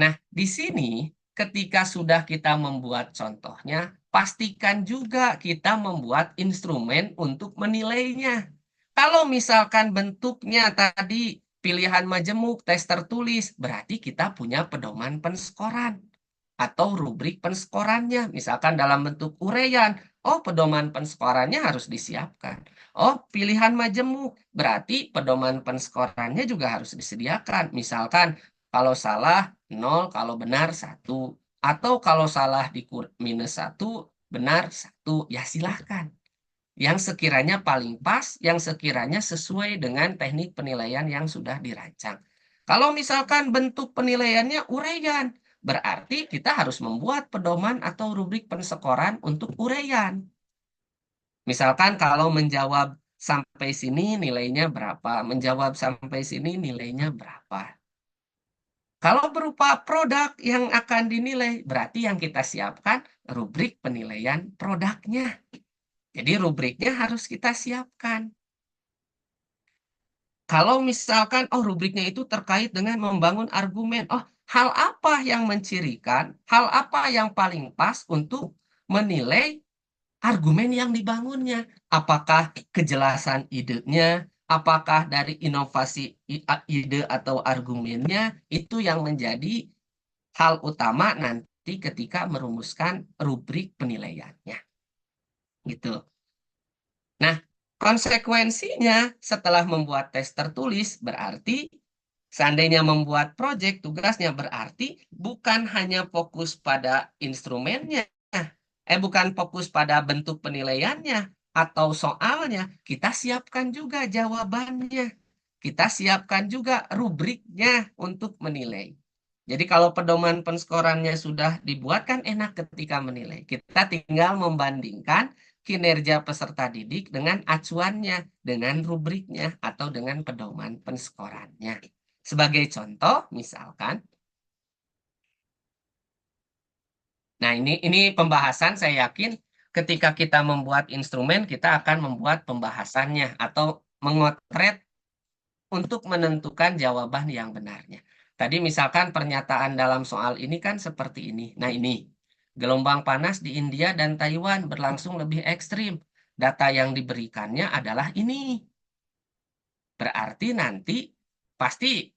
Speaker 2: Nah, di sini ketika sudah kita membuat contohnya, pastikan juga kita membuat instrumen untuk menilainya. Kalau misalkan bentuknya tadi pilihan majemuk, tes tertulis, berarti kita punya pedoman penskoran atau rubrik penskorannya. Misalkan dalam bentuk urean, oh pedoman penskorannya harus disiapkan. Oh pilihan majemuk, berarti pedoman penskorannya juga harus disediakan. Misalkan kalau salah 0, kalau benar 1. Atau kalau salah di minus 1, benar 1. Ya silahkan. Yang sekiranya paling pas, yang sekiranya sesuai dengan teknik penilaian yang sudah dirancang. Kalau misalkan bentuk penilaiannya uraian, berarti kita harus membuat pedoman atau rubrik penskoran untuk uraian. Misalkan kalau menjawab sampai sini nilainya berapa, menjawab sampai sini nilainya berapa. Kalau berupa produk yang akan dinilai, berarti yang kita siapkan rubrik penilaian produknya. Jadi rubriknya harus kita siapkan. Kalau misalkan, oh rubriknya itu terkait dengan membangun argumen. Oh, hal apa yang mencirikan, hal apa yang paling pas untuk menilai argumen yang dibangunnya? Apakah kejelasan idenya, apakah dari inovasi ide atau argumennya, itu yang menjadi hal utama nanti ketika merumuskan rubrik penilaiannya. Gitu. Nah, konsekuensinya setelah membuat tes tertulis berarti seandainya membuat proyek tugasnya berarti bukan hanya fokus pada instrumennya, bukan fokus pada bentuk penilaiannya atau soalnya, kita siapkan juga jawabannya. Kita siapkan juga rubriknya untuk menilai. Jadi kalau pedoman penskorannya sudah dibuat kan enak ketika menilai. Kita tinggal membandingkan kinerja peserta didik dengan acuannya, dengan rubriknya, atau dengan pedoman penskorannya. Sebagai contoh, misalkan, nah ini pembahasan saya yakin ketika kita membuat instrumen, kita akan membuat pembahasannya atau mengotret untuk menentukan jawaban yang benarnya. Tadi misalkan pernyataan dalam soal ini kan seperti ini. Nah ini, gelombang panas di India dan Taiwan berlangsung lebih ekstrim. Data yang diberikannya adalah ini. Berarti nanti pasti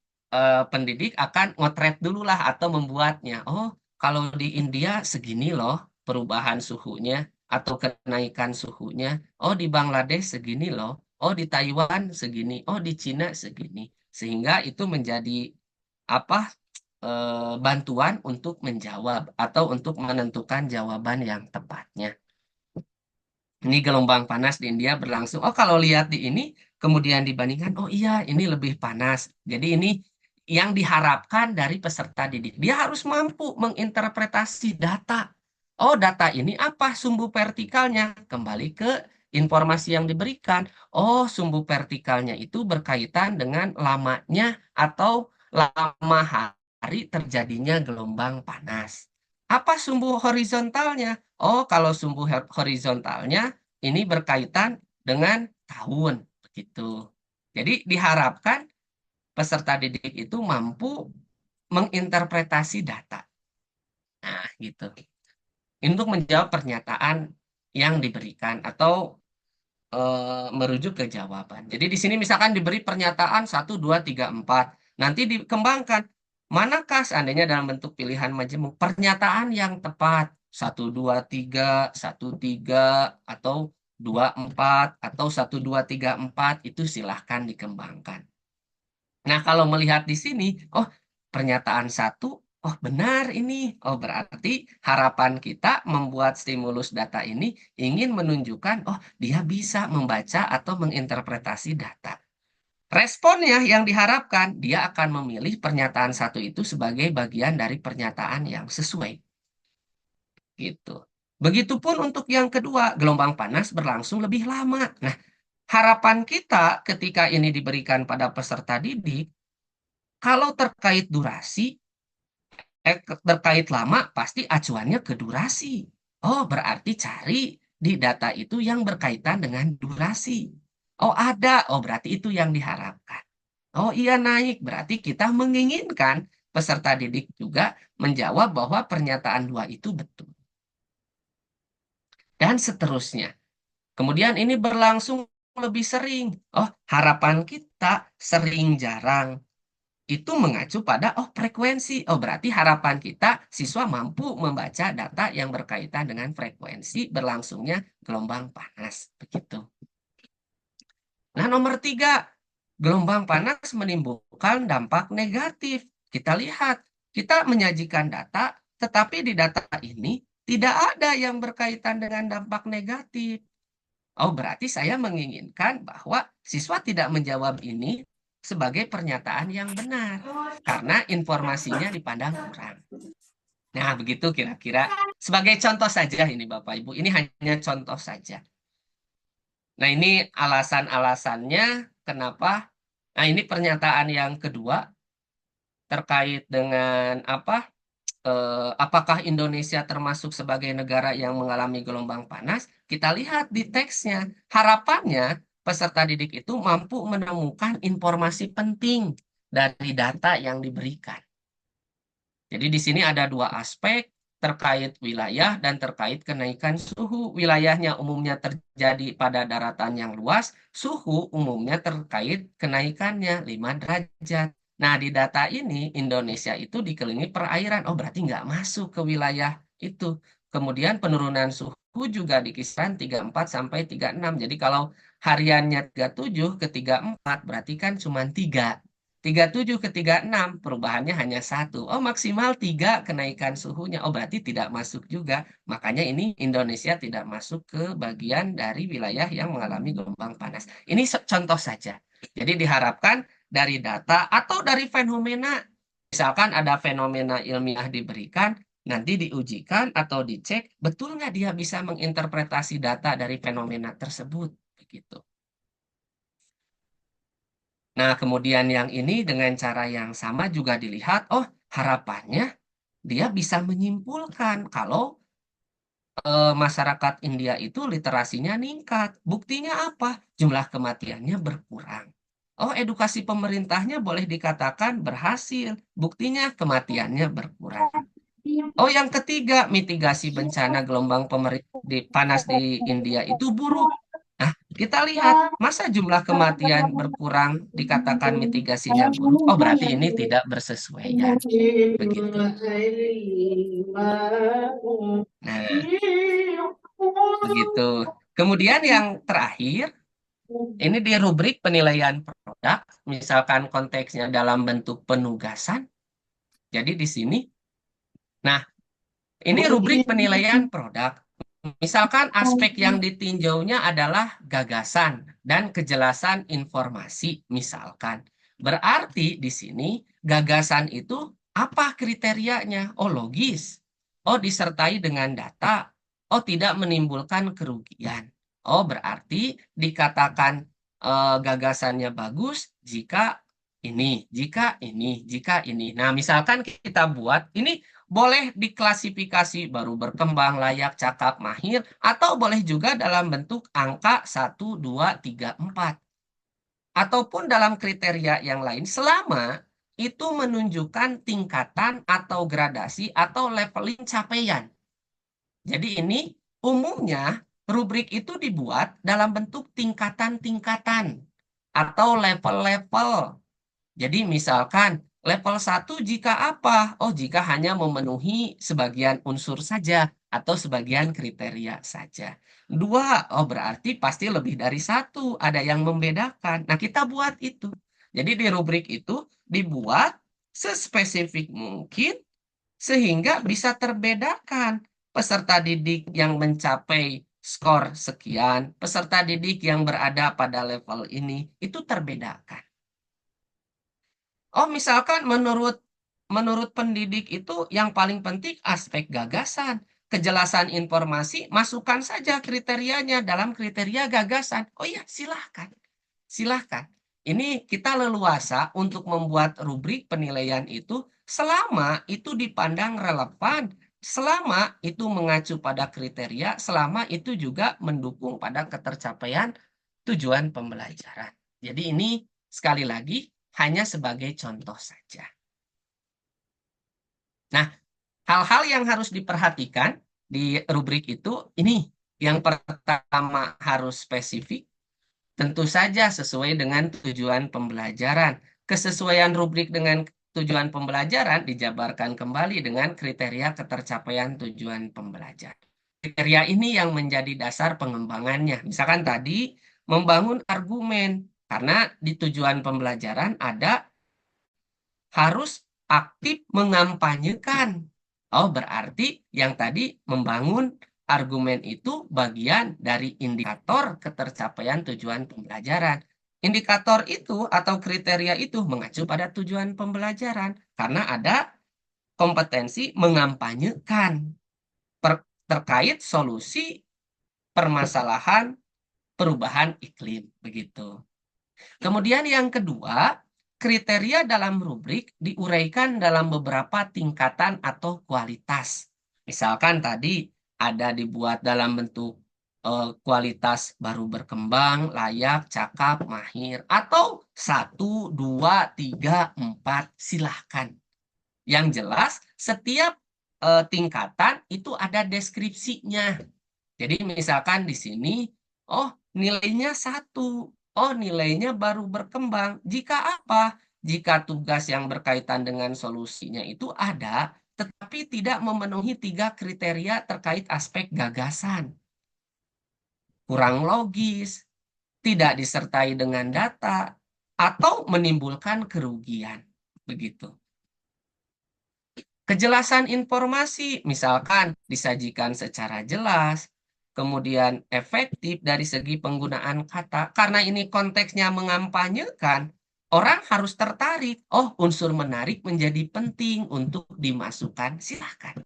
Speaker 2: pendidik akan ngotret dulu lah atau membuatnya. Oh, kalau di India segini loh perubahan suhunya atau kenaikan suhunya. Oh, di Bangladesh segini loh. Oh, di Taiwan segini. Oh, di Cina segini. Sehingga itu menjadi apa bantuan untuk menjawab atau untuk menentukan jawaban yang tepatnya. Ini gelombang panas di India berlangsung. Oh, kalau lihat di ini, kemudian dibandingkan, oh iya, ini lebih panas. Jadi ini yang diharapkan dari peserta didik. Dia harus mampu menginterpretasi data. Oh, data ini apa sumbu vertikalnya? Kembali ke informasi yang diberikan. Oh, sumbu vertikalnya itu berkaitan dengan lamanya atau lama hari terjadinya gelombang panas. Apa sumbu horizontalnya? Oh, kalau sumbu horizontalnya ini berkaitan dengan tahun, begitu. Jadi diharapkan peserta didik itu mampu menginterpretasi data. Nah, gitu. Ini untuk menjawab pernyataan yang diberikan atau merujuk ke jawaban. Jadi di sini misalkan diberi pernyataan 1, 2, 3, 4. Nanti dikembangkan. Manakah seandainya dalam bentuk pilihan majemuk pernyataan yang tepat 1, 2, 3, 1, 3 atau 2, 4 atau 1, 2, 3, 4 itu silahkan dikembangkan. Nah kalau melihat di sini, oh pernyataan 1, oh benar ini. Oh berarti harapan kita membuat stimulus data ini ingin menunjukkan, oh dia bisa membaca atau menginterpretasi data. Responnya yang diharapkan, dia akan memilih pernyataan satu itu sebagai bagian dari pernyataan yang sesuai. Gitu. Begitupun untuk yang kedua, gelombang panas berlangsung lebih lama. Nah, harapan kita ketika ini diberikan pada peserta didik, kalau terkait durasi, terkait lama, pasti acuannya ke durasi. Oh, berarti cari di data itu yang berkaitan dengan durasi. Oh, ada. Oh, berarti itu yang diharapkan. Oh, iya naik. Berarti kita menginginkan peserta didik juga menjawab bahwa pernyataan dua itu betul. Dan seterusnya. Kemudian ini berlangsung lebih sering. Oh, harapan kita sering jarang. Itu mengacu pada frekuensi. Oh, berarti harapan kita siswa mampu membaca data yang berkaitan dengan frekuensi berlangsungnya gelombang panas. Begitu. Nah, nomor 3, gelombang panas menimbulkan dampak negatif. Kita lihat, kita menyajikan data, tetapi di data ini tidak ada yang berkaitan dengan dampak negatif. Oh, berarti saya menginginkan bahwa siswa tidak menjawab ini sebagai pernyataan yang benar, karena informasinya dipandang kurang. Nah, begitu kira-kira. Sebagai contoh saja ini Bapak Ibu, ini hanya contoh saja. Nah, ini alasan-alasannya kenapa. Nah, ini pernyataan yang kedua terkait dengan apakah Indonesia termasuk sebagai negara yang mengalami gelombang panas? Kita lihat di teksnya. Harapannya peserta didik itu mampu menemukan informasi penting dari data yang diberikan. Jadi di sini ada dua aspek terkait wilayah dan terkait kenaikan suhu. Wilayahnya umumnya terjadi pada daratan yang luas, suhu umumnya terkait kenaikannya 5 derajat. Nah, di data ini Indonesia itu dikelilingi perairan. Oh, berarti nggak masuk ke wilayah itu. Kemudian penurunan suhu juga di kisaran 34 sampai 36. Jadi kalau hariannya 37 ke 34 berarti kan cuma 3. 37 ke 36 perubahannya hanya 1. Oh, maksimal 3 kenaikan suhunya. Oh, berarti tidak masuk juga. Makanya ini Indonesia tidak masuk ke bagian dari wilayah yang mengalami gelombang panas. Ini contoh saja. Jadi diharapkan dari data atau dari fenomena. Misalkan ada fenomena ilmiah diberikan, nanti diujikan atau dicek, betul nggak dia bisa menginterpretasi data dari fenomena tersebut. Begitu. Nah, kemudian yang ini dengan cara yang sama juga dilihat, oh harapannya dia bisa menyimpulkan kalau masyarakat India itu literasinya meningkat. Buktinya apa? Jumlah kematiannya berkurang. Oh, edukasi pemerintahnya boleh dikatakan berhasil. Buktinya kematiannya berkurang. Oh, yang ketiga, mitigasi bencana gelombang panas di India itu buruk. Nah, kita lihat, masa jumlah kematian berkurang dikatakan mitigasinya buruk? Oh, berarti ini tidak bersesuaian. Begitu. Nah, begitu. Kemudian yang terakhir, ini di rubrik penilaian produk, misalkan konteksnya dalam bentuk penugasan. Jadi di sini, nah, ini rubrik penilaian produk. Misalkan aspek yang ditinjaunya adalah gagasan dan kejelasan informasi, misalkan. Berarti di sini gagasan itu apa kriterianya? Oh, logis. Oh, disertai dengan data. Oh, tidak menimbulkan kerugian. Oh, berarti dikatakan gagasannya bagus jika ini, jika ini, jika ini. Nah, misalkan kita buat ini boleh diklasifikasi baru berkembang, layak, cakap, mahir, atau boleh juga dalam bentuk angka 1, 2, 3, 4. Ataupun dalam kriteria yang lain, selama itu menunjukkan tingkatan atau gradasi atau leveling capaian. Jadi ini umumnya rubrik itu dibuat dalam bentuk tingkatan-tingkatan atau level-level. Jadi misalkan level 1 jika apa? Oh, jika hanya memenuhi sebagian unsur saja atau sebagian kriteria saja. 2, oh berarti pasti lebih dari 1. Ada yang membedakan. Nah, kita buat itu. Jadi di rubrik itu dibuat sespesifik mungkin sehingga bisa terbedakan peserta didik yang mencapai skor sekian, peserta didik yang berada pada level ini, itu terbedakan. Oh, misalkan menurut pendidik itu yang paling penting aspek gagasan, kejelasan informasi, masukkan saja kriterianya dalam kriteria gagasan. Oh iya, silahkan. Silahkan. Ini kita leluasa untuk membuat rubrik penilaian itu selama itu dipandang relevan, selama itu mengacu pada kriteria, selama itu juga mendukung pada ketercapaian tujuan pembelajaran. Jadi ini sekali lagi hanya sebagai contoh saja. Nah, hal-hal yang harus diperhatikan di rubrik itu ini yang pertama harus spesifik. Tentu saja sesuai dengan tujuan pembelajaran. Kesesuaian rubrik dengan tujuan pembelajaran dijabarkan kembali dengan kriteria ketercapaian tujuan pembelajaran. Kriteria ini yang menjadi dasar pengembangannya. Misalkan tadi membangun argumen, karena di tujuan pembelajaran ada harus aktif mengampanyekan. Oh, berarti yang tadi membangun argumen itu bagian dari indikator ketercapaian tujuan pembelajaran. Indikator itu atau kriteria itu mengacu pada tujuan pembelajaran karena ada kompetensi mengampanyekan terkait solusi permasalahan perubahan iklim begitu. Kemudian yang kedua, kriteria dalam rubrik diuraikan dalam beberapa tingkatan atau kualitas. Misalkan tadi ada dibuat dalam bentuk kualitas baru berkembang, layak, cakap, mahir, atau 1, 2, 3, 4, silahkan. Yang jelas, setiap tingkatan itu ada deskripsinya. Jadi misalkan di sini, oh nilainya 1, oh nilainya baru berkembang. Jika apa? Jika tugas yang berkaitan dengan solusinya itu ada, tetapi tidak memenuhi 3 kriteria terkait aspek gagasan. Kurang logis, tidak disertai dengan data, atau menimbulkan kerugian. Begitu. Kejelasan informasi, misalkan disajikan secara jelas, kemudian efektif dari segi penggunaan kata. Karena ini konteksnya mengampanyekan, orang harus tertarik. Oh, unsur menarik menjadi penting untuk dimasukkan. Silahkan.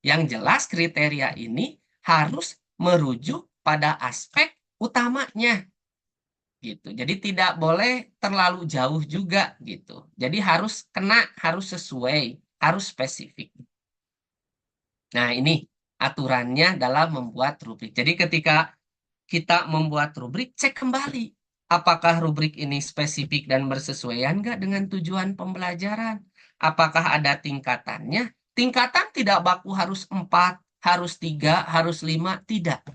Speaker 2: Yang jelas kriteria ini harus merujuk pada aspek utamanya. Gitu. Jadi tidak boleh terlalu jauh juga gitu. Jadi harus kena, harus sesuai, harus spesifik. Nah, ini aturannya dalam membuat rubrik. Jadi ketika kita membuat rubrik, cek kembali. Apakah rubrik ini spesifik dan bersesuaian nggak dengan tujuan pembelajaran? Apakah ada tingkatannya? Tingkatan tidak baku harus 4, harus 3, harus 5, tidak.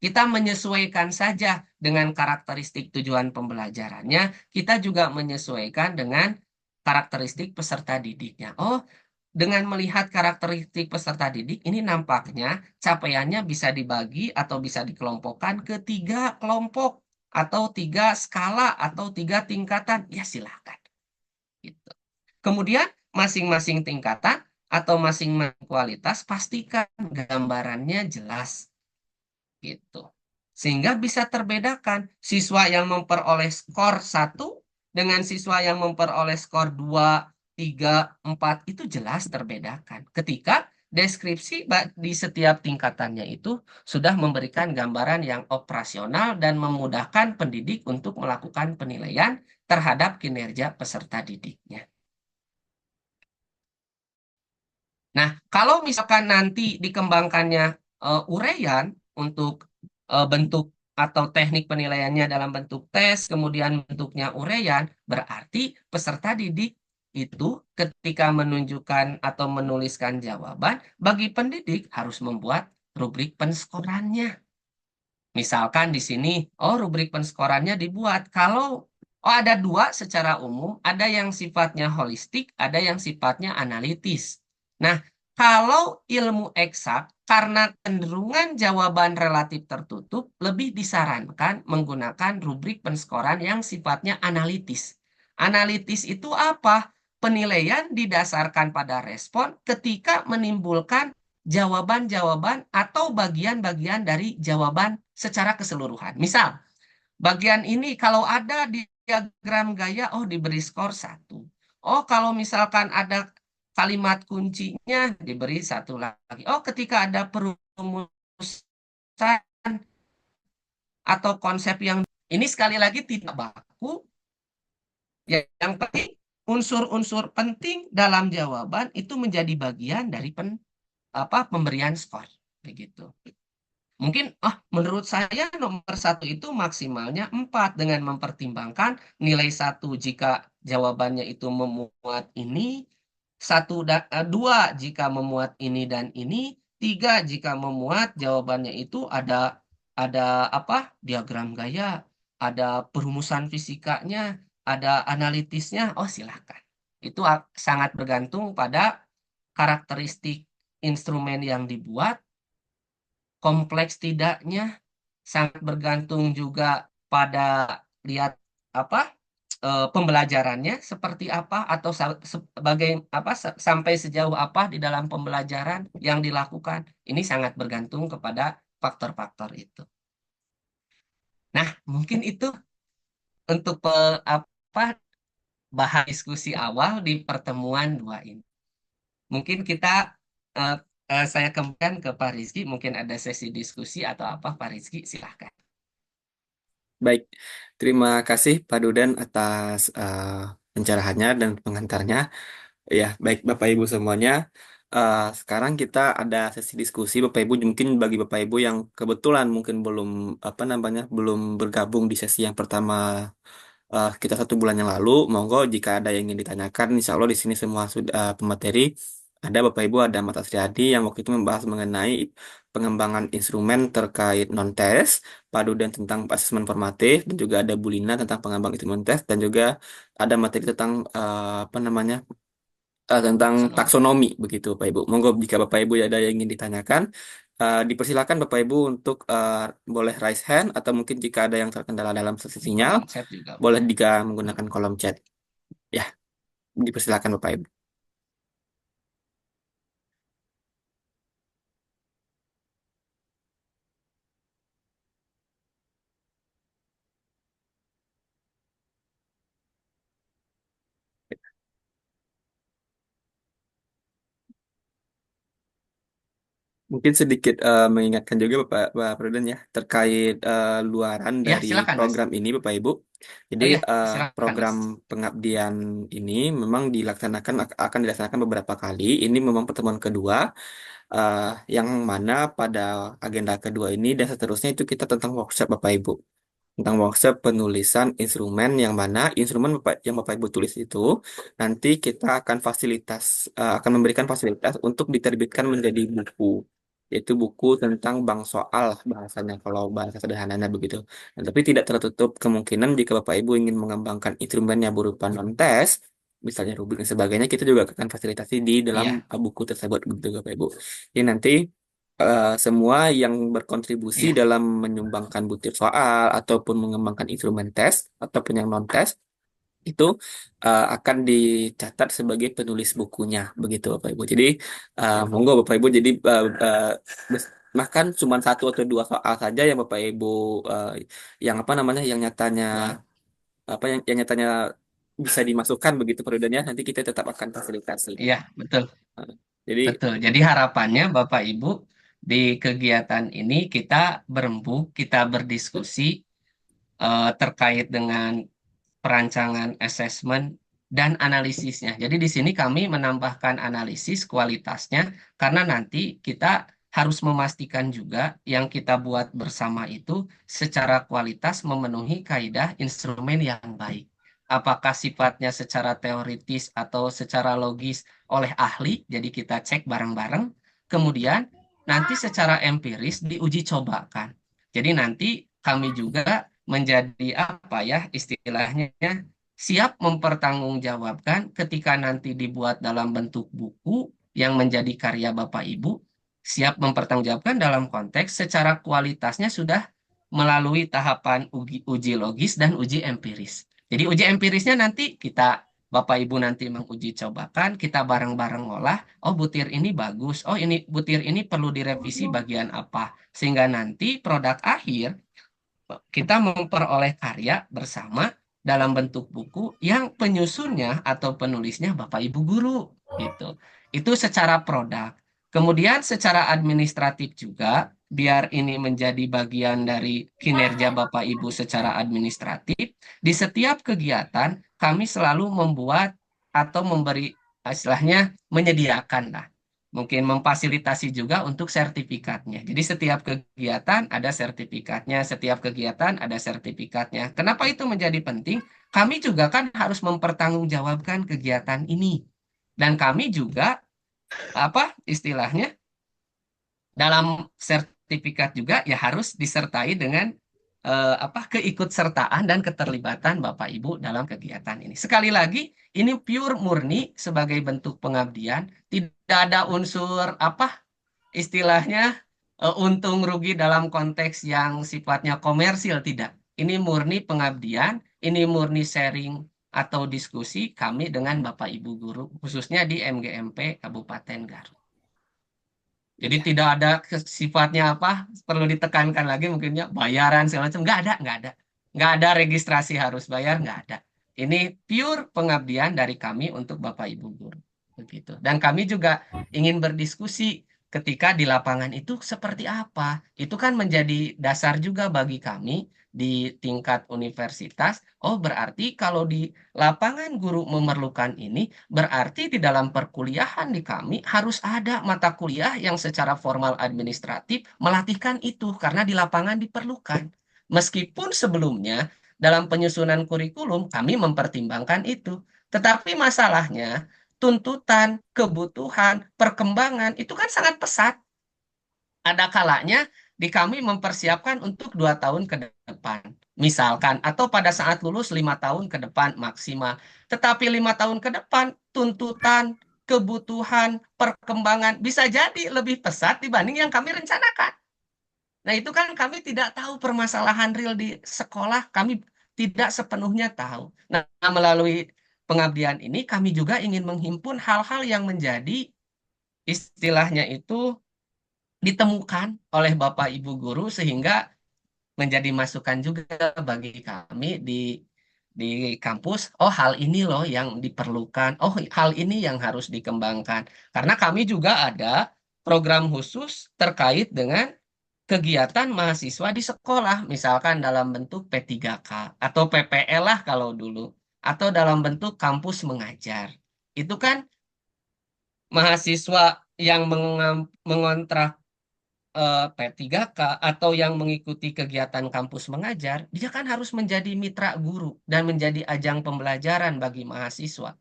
Speaker 2: Kita menyesuaikan saja dengan karakteristik tujuan pembelajarannya. Kita juga menyesuaikan dengan karakteristik peserta didiknya. Oh, dengan melihat karakteristik peserta didik, ini nampaknya capaiannya bisa dibagi atau bisa dikelompokkan ke 3 kelompok atau 3 skala atau 3 tingkatan. Ya silahkan. Gitu. Kemudian masing-masing tingkatan atau masing-masing kualitas pastikan gambarannya jelas. Gitu. Sehingga bisa terbedakan siswa yang memperoleh skor 1 dengan siswa yang memperoleh skor 2, 3, 4 itu jelas terbedakan. Ketika deskripsi di setiap tingkatannya itu sudah memberikan gambaran yang operasional dan memudahkan pendidik untuk melakukan penilaian terhadap kinerja peserta didiknya. Nah, kalau misalkan nanti dikembangkannya uraian untuk bentuk atau teknik penilaiannya dalam bentuk tes, kemudian bentuknya uraian, berarti peserta didik itu ketika menunjukkan atau menuliskan jawaban, bagi pendidik harus membuat rubrik penskorannya. Misalkan di sini, oh rubrik penskorannya dibuat. Kalau ada 2 secara umum, ada yang sifatnya holistik, ada yang sifatnya analitis. Nah, kalau ilmu eksak, karena cenderungan jawaban relatif tertutup, lebih disarankan menggunakan rubrik penskoran yang sifatnya analitis. Analitis itu apa? Penilaian didasarkan pada respon ketika menimbulkan jawaban-jawaban atau bagian-bagian dari jawaban secara keseluruhan. Misal, bagian ini kalau ada diagram gaya, oh diberi skor 1. Oh, kalau misalkan ada kalimat kuncinya diberi satu lagi. Oh, ketika ada perumusan atau konsep yang ini sekali lagi tidak baku, ya, yang penting unsur-unsur penting dalam jawaban itu menjadi bagian dari pemberian skor begitu. Mungkin, menurut saya nomor satu itu maksimalnya 4 dengan mempertimbangkan nilai satu jika jawabannya itu memuat ini, dua jika memuat ini dan ini, tiga jika memuat jawabannya itu ada apa diagram gaya, ada perumusan fisikanya, ada analitisnya. Oh, silahkan. Itu sangat bergantung pada karakteristik instrumen yang dibuat, kompleks tidaknya, sangat bergantung juga pada lihat apa pembelajarannya seperti apa atau sebagai apa sampai sejauh apa di dalam pembelajaran yang dilakukan. Ini sangat bergantung kepada faktor-faktor itu. Nah, mungkin itu untuk apa bahan diskusi awal di pertemuan dua ini. Mungkin kita eh, saya kembalikan ke Pak Rizky, mungkin ada sesi diskusi atau apa, Pak Rizky, silahkan.
Speaker 1: Baik, terima kasih Pak Dudan atas pencerahannya dan pengantarnya. Ya, baik Bapak Ibu semuanya. Sekarang kita ada sesi diskusi Bapak Ibu. Mungkin bagi Bapak Ibu yang kebetulan mungkin belum apa namanya belum bergabung di sesi yang pertama kita 1 bulan yang lalu, monggo jika ada yang ingin ditanyakan, insya Allah di sini semua sudah pemateri. Ada Bapak Ibu, ada Mas Asriadi yang waktu itu membahas mengenai pengembangan instrumen terkait non-tes, Pak Dudan tentang asesmen formatif, dan juga ada Bulina tentang pengembangan instrumen tes, dan juga ada materi tentang apa namanya tentang
Speaker 2: Taksonomi.
Speaker 1: taksonomi begitu Bapak Ibu. Monggo jika Bapak Ibu ada yang ingin ditanyakan, dipersilakan Bapak Ibu untuk boleh raise hand atau mungkin jika ada yang terkendala dalam sesi
Speaker 2: Di
Speaker 1: sinyal,
Speaker 2: kolom chat juga
Speaker 1: boleh
Speaker 2: boleh.
Speaker 1: juga
Speaker 2: Hmm.
Speaker 1: menggunakan kolom chat. Ya, dipersilakan Bapak Ibu. Mungkin sedikit mengingatkan juga Bapak Pruden ya terkait luaran
Speaker 2: Ya,
Speaker 1: dari
Speaker 2: silakan Mas.
Speaker 1: program ini Bapak Ibu. Jadi
Speaker 2: Oh ya, silakan
Speaker 1: program
Speaker 2: Mas.
Speaker 1: pengabdian ini memang akan dilaksanakan beberapa kali. Ini memang pertemuan kedua, eh, yang mana pada agenda kedua ini dan seterusnya itu kita tentang workshop Bapak Ibu. Tentang workshop penulisan instrumen yang mana instrumen yang Bapak Ibu tulis itu nanti kita akan memberikan fasilitas untuk diterbitkan menjadi buku, yaitu buku tentang bank soal bahasanya kalau bahasa sederhananya begitu. Dan tapi tidak tertutup kemungkinan jika Bapak Ibu ingin mengembangkan instrumennya berupa non-tes, misalnya rubrik dan sebagainya, kita juga akan fasilitasi di dalam
Speaker 2: Iya,
Speaker 1: buku tersebut begitu Bapak Ibu. Jadi nanti semua yang berkontribusi
Speaker 2: iya,
Speaker 1: dalam menyumbangkan butir soal ataupun mengembangkan instrumen tes ataupun yang non tes itu akan dicatat sebagai penulis bukunya begitu Bapak Ibu. Jadi monggo Bapak Ibu jadi bahkan cuma 1 atau 2 soal saja yang Bapak Ibu eh, yang apa namanya yang nyatanya
Speaker 2: Wah,
Speaker 1: yang nyatanya bisa dimasukkan begitu perludannya nanti kita tetap akan fasilitasi.
Speaker 2: iya, betul,
Speaker 1: Eh, Jadi
Speaker 2: betul. Jadi harapannya Bapak Ibu di kegiatan ini kita berembuk, kita berdiskusi terkait dengan perancangan asesmen dan analisisnya. Jadi di sini kami menambahkan analisis kualitasnya karena nanti kita harus memastikan juga yang kita buat bersama itu secara kualitas memenuhi kaidah instrumen yang baik. Apakah sifatnya secara teoritis atau secara logis oleh ahli, jadi kita cek bareng-bareng. Kemudian nanti secara empiris diuji cobakan. Jadi nanti kami juga menjadi apa ya istilahnya siap mempertanggungjawabkan ketika nanti dibuat dalam bentuk buku yang menjadi karya Bapak Ibu, siap mempertanggungjawabkan dalam konteks secara kualitasnya sudah melalui tahapan uji logis dan uji empiris. Jadi uji empirisnya nanti Bapak Ibu nanti menguji cobakan, kita bareng-bareng ngolah, oh butir ini bagus, oh ini butir ini perlu direvisi bagian apa. Sehingga nanti produk akhir kita memperoleh karya bersama dalam bentuk buku yang penyusunnya atau penulisnya Bapak Ibu guru gitu. Itu secara produk. Kemudian secara administratif juga, biar ini menjadi bagian dari kinerja Bapak Ibu secara administratif, di setiap kegiatan kami selalu membuat atau memberi istilahnya menyediakan lah. Mungkin memfasilitasi juga untuk sertifikatnya. Jadi setiap kegiatan ada sertifikatnya, setiap kegiatan ada sertifikatnya. Kenapa itu menjadi penting? Kami juga kan harus mempertanggungjawabkan kegiatan ini. Dan kami juga apa istilahnya dalam sertifikat juga ya harus disertai dengan apa keikutsertaan dan keterlibatan Bapak Ibu dalam kegiatan ini. Sekali lagi, ini pure murni sebagai bentuk pengabdian, tidak ada unsur apa istilahnya untung rugi dalam konteks yang sifatnya komersil, tidak. Ini murni pengabdian, ini murni sharing atau diskusi kami dengan Bapak Ibu guru, khususnya di MGMP Kabupaten Garut. Jadi
Speaker 1: Iya,
Speaker 2: tidak ada sifatnya apa, perlu ditekankan lagi mungkinnya bayaran segala macam. Nggak ada, nggak ada. Nggak ada registrasi harus bayar, nggak ada. Ini pure pengabdian dari kami untuk Bapak Ibu guru. Begitu. Dan kami juga ingin berdiskusi ketika di lapangan itu seperti apa. Itu kan menjadi dasar juga bagi kami di tingkat universitas. Oh, berarti kalau di lapangan guru memerlukan ini, berarti di dalam perkuliahan di kami harus ada mata kuliah yang secara formal administratif melatihkan itu karena di lapangan diperlukan. Meskipun sebelumnya dalam penyusunan kurikulum kami mempertimbangkan itu. Tetapi masalahnya tuntutan, kebutuhan, perkembangan itu kan sangat pesat. Ada kalanya di kami mempersiapkan untuk 2 tahun ke depan, misalkan, atau pada saat lulus 5 tahun ke depan maksimal. Tetapi 5 tahun ke depan, tuntutan, kebutuhan, perkembangan bisa jadi lebih pesat dibanding yang kami rencanakan. Nah, itu kan kami tidak tahu permasalahan real di sekolah, kami tidak sepenuhnya tahu. Nah, melalui pengabdian ini, kami juga ingin menghimpun hal-hal yang menjadi istilahnya itu ditemukan oleh Bapak Ibu guru sehingga menjadi masukan juga bagi kami di kampus. Oh, hal ini loh yang diperlukan. Oh, hal ini yang harus dikembangkan. Karena kami juga ada program khusus terkait dengan kegiatan mahasiswa di sekolah, misalkan dalam bentuk P3K atau PPL lah kalau dulu, atau dalam bentuk kampus mengajar. Itu kan mahasiswa yang mengontrak P3K atau yang mengikuti kegiatan kampus mengajar, dia kan harus menjadi mitra guru dan menjadi ajang pembelajaran bagi mahasiswa.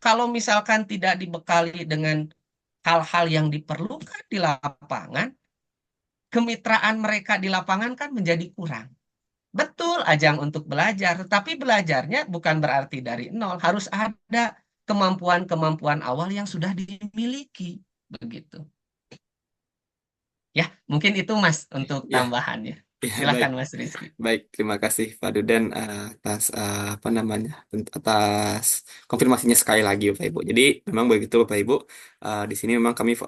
Speaker 2: Kalau misalkan tidak dibekali dengan hal-hal yang diperlukan di lapangan, kemitraan mereka di lapangan kan menjadi kurang. Betul, ajang untuk belajar, tetapi belajarnya bukan berarti dari nol, harus ada kemampuan-kemampuan awal yang sudah dimiliki. Begitu. Ya, mungkin itu Mas untuk
Speaker 1: ya,
Speaker 2: tambahannya.
Speaker 1: ya, baik.
Speaker 2: Silakan Mas Rizky.
Speaker 1: Baik, terima kasih Pak Duden atas apa namanya atas konfirmasinya sekali lagi Bapak Ibu. Jadi memang begitu Bapak Ibu. Di sini memang kami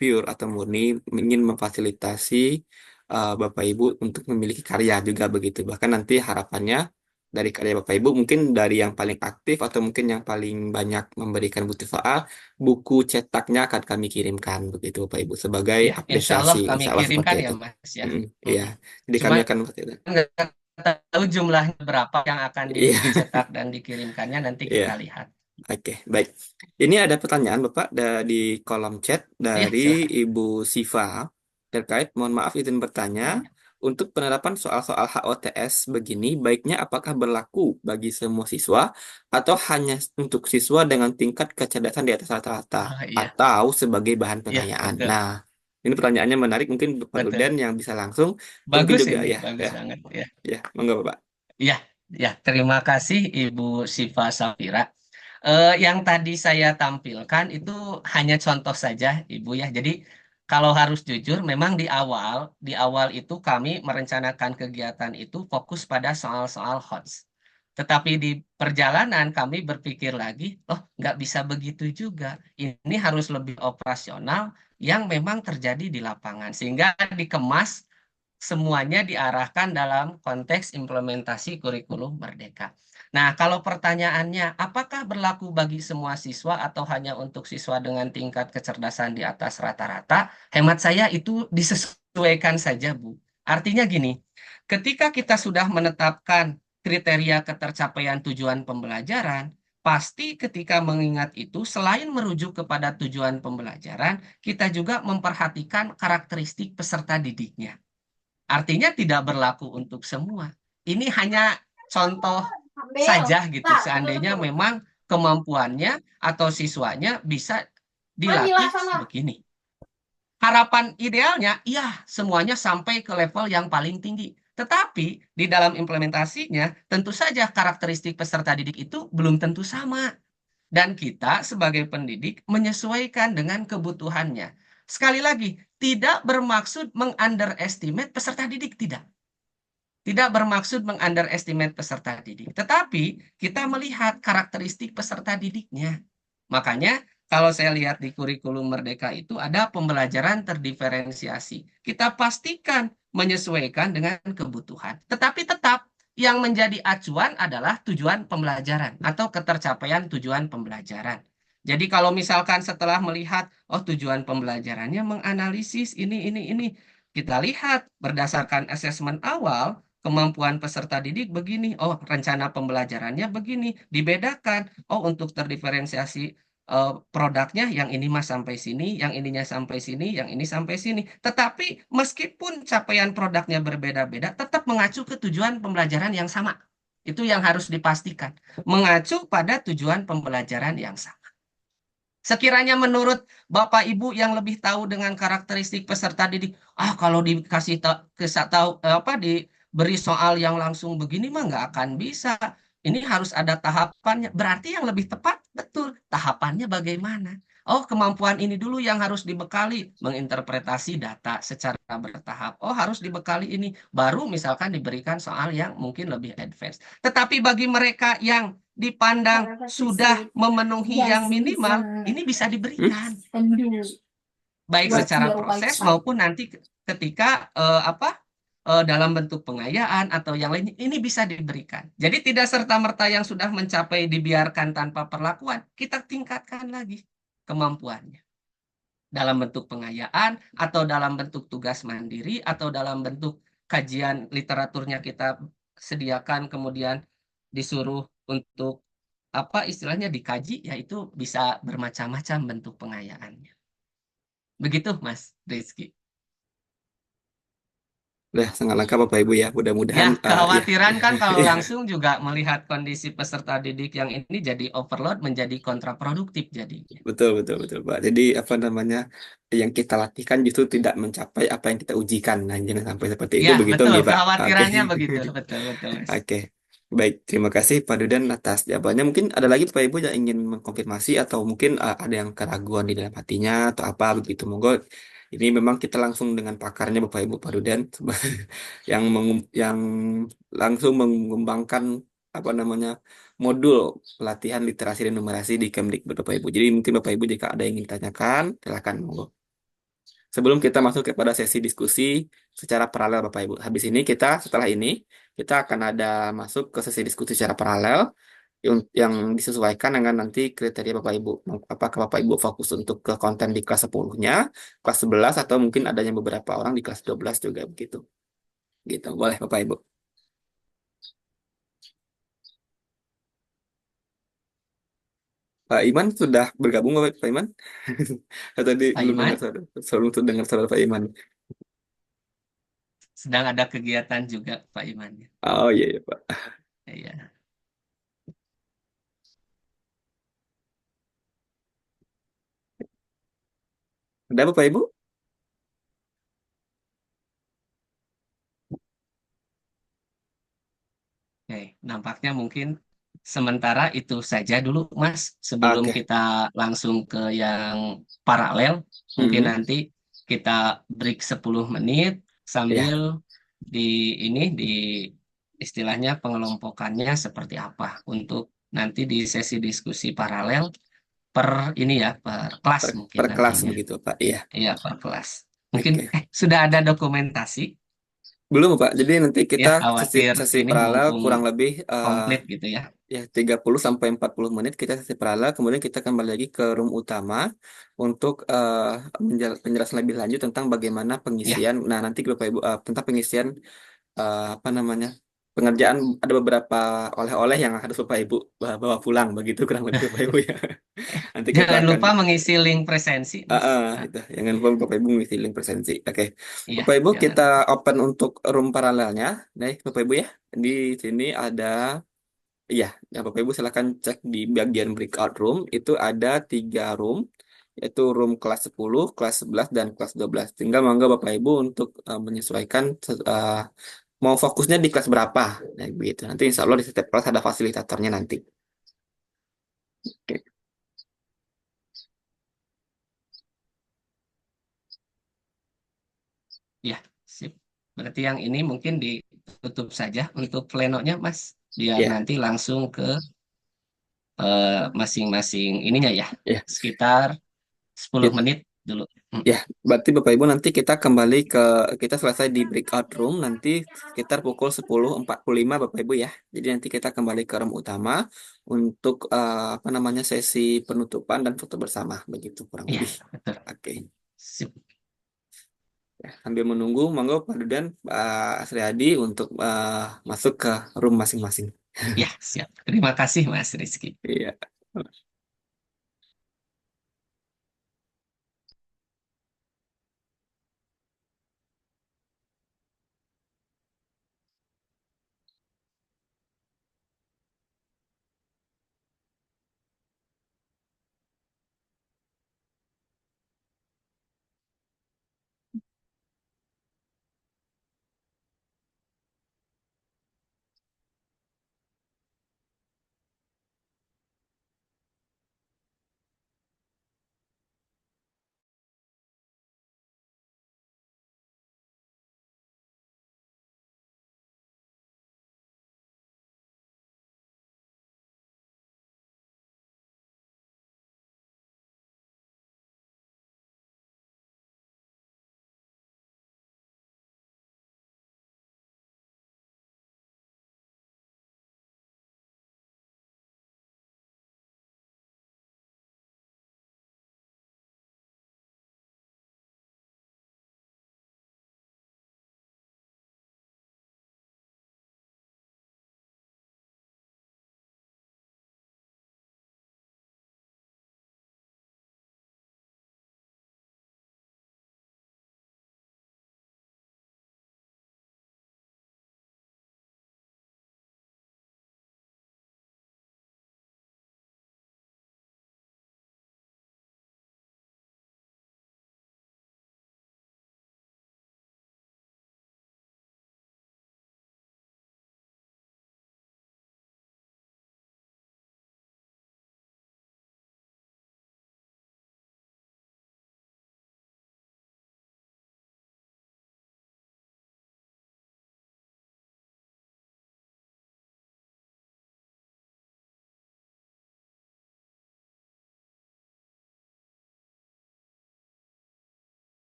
Speaker 1: pure atau murni ingin memfasilitasi Bapak Ibu untuk memiliki karya juga begitu. Bahkan nanti harapannya dari karya Bapak Ibu mungkin dari yang paling aktif atau mungkin yang paling banyak memberikan bukti soal buku cetaknya akan kami kirimkan begitu Bapak Ibu sebagai
Speaker 2: Ya, insya
Speaker 1: apresiasi.
Speaker 2: Allah kami
Speaker 1: Insya Allah seperti
Speaker 2: kirimkan ya
Speaker 1: itu.
Speaker 2: Mas ya.
Speaker 1: Mm, iya.
Speaker 2: Mm-mm.
Speaker 1: Jadi
Speaker 2: Cuma
Speaker 1: kami akan
Speaker 2: nggak tahu jumlahnya berapa yang akan
Speaker 1: iya,
Speaker 2: dicetak dan dikirimkannya nanti
Speaker 1: iya.
Speaker 2: kita lihat.
Speaker 1: Oke, baik. Ini ada pertanyaan Bapak di kolom chat
Speaker 2: Ya,
Speaker 1: dari
Speaker 2: silakan.
Speaker 1: Ibu Siva terkait, mohon maaf izin bertanya,
Speaker 2: Ya.
Speaker 1: untuk penerapan soal-soal HOTS begini, baiknya apakah berlaku bagi semua siswa atau hanya untuk siswa dengan tingkat kecerdasan di atas rata-rata
Speaker 2: Oh, iya,
Speaker 1: atau sebagai bahan
Speaker 2: iya
Speaker 1: penilaian?
Speaker 2: betul,
Speaker 1: Nah, ini pertanyaannya menarik, mungkin Pak
Speaker 2: betul.
Speaker 1: Duden yang bisa langsung, atau mungkin
Speaker 2: Bagus
Speaker 1: juga
Speaker 2: ini,
Speaker 1: ya,
Speaker 2: bagus
Speaker 1: ya,
Speaker 2: banget ya.
Speaker 1: ya, monggo Bapak.
Speaker 2: Ya, ya. Terima kasih Ibu Siva Safira. Yang tadi saya tampilkan itu hanya contoh saja, Ibu ya. Jadi kalau harus jujur, memang di awal itu kami merencanakan kegiatan itu fokus pada soal-soal HOTS. Tetapi di perjalanan kami berpikir lagi, oh nggak bisa begitu juga. Ini harus lebih operasional yang memang terjadi di lapangan. Sehingga dikemas semuanya diarahkan dalam konteks implementasi kurikulum Merdeka. Nah, kalau pertanyaannya, apakah berlaku bagi semua siswa atau hanya untuk siswa dengan tingkat kecerdasan di atas rata-rata? Hemat saya itu disesuaikan saja, Bu. Artinya gini, ketika kita sudah menetapkan kriteria ketercapaian tujuan pembelajaran, pasti ketika mengingat itu, selain merujuk kepada tujuan pembelajaran, kita juga memperhatikan karakteristik peserta didiknya. Artinya tidak berlaku untuk semua. Ini hanya contoh saja gitu. Seandainya memang kemampuannya atau siswanya bisa dilatih begini. Harapan idealnya, ya semuanya sampai ke level yang paling tinggi. Tetapi di dalam implementasinya, tentu saja karakteristik peserta didik itu belum tentu sama. Dan kita sebagai pendidik menyesuaikan dengan kebutuhannya. Sekali lagi, tidak bermaksud meng-underestimate peserta didik, tidak. Tidak bermaksud meng-underestimate peserta didik. Tetapi kita melihat karakteristik peserta didiknya. Makanya kalau saya lihat di kurikulum Merdeka itu ada pembelajaran terdiferensiasi. Kita pastikan menyesuaikan dengan kebutuhan. Tetapi tetap yang menjadi acuan adalah tujuan pembelajaran atau ketercapaian tujuan pembelajaran. Jadi kalau misalkan setelah melihat, oh tujuan pembelajarannya menganalisis ini. Kita lihat berdasarkan asesmen awal, kemampuan peserta didik begini. Oh, rencana pembelajarannya begini. Dibedakan. Oh, untuk terdiferensiasi produknya yang ini mas sampai sini, yang ininya sampai sini, yang ini sampai sini. Tetapi meskipun capaian produknya berbeda-beda, tetap mengacu ke tujuan pembelajaran yang sama. Itu yang harus dipastikan. Mengacu pada tujuan pembelajaran yang sama. Sekiranya menurut Bapak Ibu yang lebih tahu dengan karakteristik peserta didik, kalau dikasih tahu apa diberi soal yang langsung begini mah nggak akan bisa. Ini harus ada tahapannya. Berarti yang lebih tepat betul tahapannya bagaimana? Oh, kemampuan ini dulu yang harus dibekali menginterpretasi data secara bertahap. Oh, harus dibekali ini baru misalkan diberikan soal yang mungkin lebih advance. Tetapi bagi mereka yang dipandang sudah memenuhi yang minimal, ini bisa diberikan baik secara proses maupun nanti ketika dalam bentuk pengayaan atau yang lain ini bisa diberikan. Jadi tidak serta-merta yang sudah mencapai dibiarkan tanpa perlakuan, kita tingkatkan lagi kemampuannya. Dalam bentuk pengayaan atau dalam bentuk tugas mandiri atau dalam bentuk kajian literaturnya kita sediakan kemudian disuruh untuk apa istilahnya dikaji, yaitu bisa bermacam-macam bentuk pengayaannya. Begitu Mas Rizky.
Speaker 1: Udah sangat lengkap Bapak Ibu ya.
Speaker 2: Ya,
Speaker 1: Mudah-mudahan ya.
Speaker 2: kekhawatiran kan kalau
Speaker 1: Iya,
Speaker 2: langsung juga melihat kondisi peserta didik yang ini jadi overload, menjadi kontraproduktif jadinya.
Speaker 1: betul betul betul Pak. Jadi apa namanya yang kita latihkan justru tidak mencapai apa yang kita ujikan. Nah, jangan sampai seperti itu
Speaker 2: Ya,
Speaker 1: begitu
Speaker 2: betul.
Speaker 1: nih Pak. Oke.
Speaker 2: Kekhawatirannya begitu. Betul, betul, Mas.
Speaker 1: Oke. Baik, terima kasih Pak Dudan atas jawabannya. Mungkin ada lagi Bapak Ibu yang ingin mengkonfirmasi atau mungkin ada yang keraguan di dalam hatinya atau apa begitu. Monggo. Ini memang kita langsung dengan pakarnya Bapak Ibu Pak Dudan yang langsung mengembangkan apa namanya modul pelatihan literasi dan numerasi di Kemdikbud Bapak Ibu. Jadi mungkin Bapak Ibu jika ada yang ingin tanyakan, silakan monggo. Sebelum kita masuk kepada sesi diskusi secara paralel Bapak Ibu. Habis ini setelah ini kita akan ada masuk ke sesi diskusi secara paralel yang disesuaikan dengan nanti kriteria Bapak Ibu. Apakah Bapak Ibu fokus untuk ke konten di kelas 10-nya, kelas 11 atau mungkin adanya beberapa orang di kelas 12 juga begitu. Gitu. Boleh Bapak Ibu. Pak Iman sudah bergabung Pak Iman? Tadi
Speaker 2: Pak
Speaker 1: belum dengar
Speaker 2: Iman,
Speaker 1: suara Pak Iman.
Speaker 2: sedang ada kegiatan juga Pak Iman.
Speaker 1: Oh iya ya Pak.
Speaker 2: Iya.
Speaker 1: Ada apa Pak Ibu?
Speaker 2: Oke, nampaknya mungkin sementara itu saja dulu, Mas. Sebelum
Speaker 1: Oke.
Speaker 2: kita langsung ke yang paralel, mungkin
Speaker 1: Mhm.
Speaker 2: nanti kita break 10 menit
Speaker 1: Ya,
Speaker 2: sambil di ini di istilahnya pengelompokannya seperti apa untuk nanti di sesi diskusi paralel per ini ya, per kelas mungkin
Speaker 1: per kelas
Speaker 2: nantinya.
Speaker 1: begitu Pak. Iya.
Speaker 2: Iya, per kelas. Mungkin
Speaker 1: Oke.
Speaker 2: sudah ada dokumentasi.
Speaker 1: Belum Pak. Jadi nanti kita
Speaker 2: Ya,
Speaker 1: sesi,
Speaker 2: khawatir
Speaker 1: sesi
Speaker 2: ini
Speaker 1: paralel
Speaker 2: mumpung
Speaker 1: kurang lebih
Speaker 2: komplit gitu ya.
Speaker 1: ya 30 sampai 40 menit kita sesi paralel. Kemudian kita kembali lagi ke room utama untuk penjelasan lebih lanjut tentang bagaimana
Speaker 2: Ya,
Speaker 1: pengisian. Nah, nanti Bapak Ibu tentang pengisian apa namanya? Pengerjaan ada beberapa oleh-oleh yang harus Bapak Ibu bawa pulang begitu kurang lebih Bapak Ibu ya. Nanti kita
Speaker 2: jangan
Speaker 1: akan
Speaker 2: lupa mengisi link presensi, Mas. Nah,
Speaker 1: itu jangan lupa Bapak Ibu ngisi link presensi. Oke.
Speaker 2: iya,
Speaker 1: Bapak Ibu
Speaker 2: jangan
Speaker 1: kita
Speaker 2: lupa.
Speaker 1: open untuk room paralelnya. Nih, Bapak Ibu ya. Di sini ada iya, nah Bapak Ibu silakan cek di bagian breakout room itu ada 3 room yaitu room kelas 10, kelas 11 dan kelas 12. Tinggal monggo Bapak Ibu untuk menyesuaikan mau fokusnya di kelas berapa. Nah, gitu. Nanti insya Allah di setiap kelas ada fasilitatornya nanti. Oke.
Speaker 2: Ya, sip. Berarti yang ini mungkin ditutup saja untuk plenonya, Mas. Biar
Speaker 1: Ya,
Speaker 2: nanti langsung ke masing-masing ininya ya.
Speaker 1: ya.
Speaker 2: Sekitar 10 menit dulu.
Speaker 1: Ya, berarti Bapak Ibu nanti kita kembali ke kita selesai di breakout room nanti sekitar pukul 10.45 Bapak Ibu ya. Jadi nanti kita kembali ke room utama untuk apa namanya sesi penutupan dan foto bersama begitu kurang
Speaker 2: Iya,
Speaker 1: lebih.
Speaker 2: betul.
Speaker 1: Oke.
Speaker 2: Sip.
Speaker 1: Ya, sambil menunggu monggo Pak Dudan, Pak Asriadi untuk masuk ke room masing-masing.
Speaker 2: Ya, siap. Terima kasih, Mas Rizky.
Speaker 1: Iya.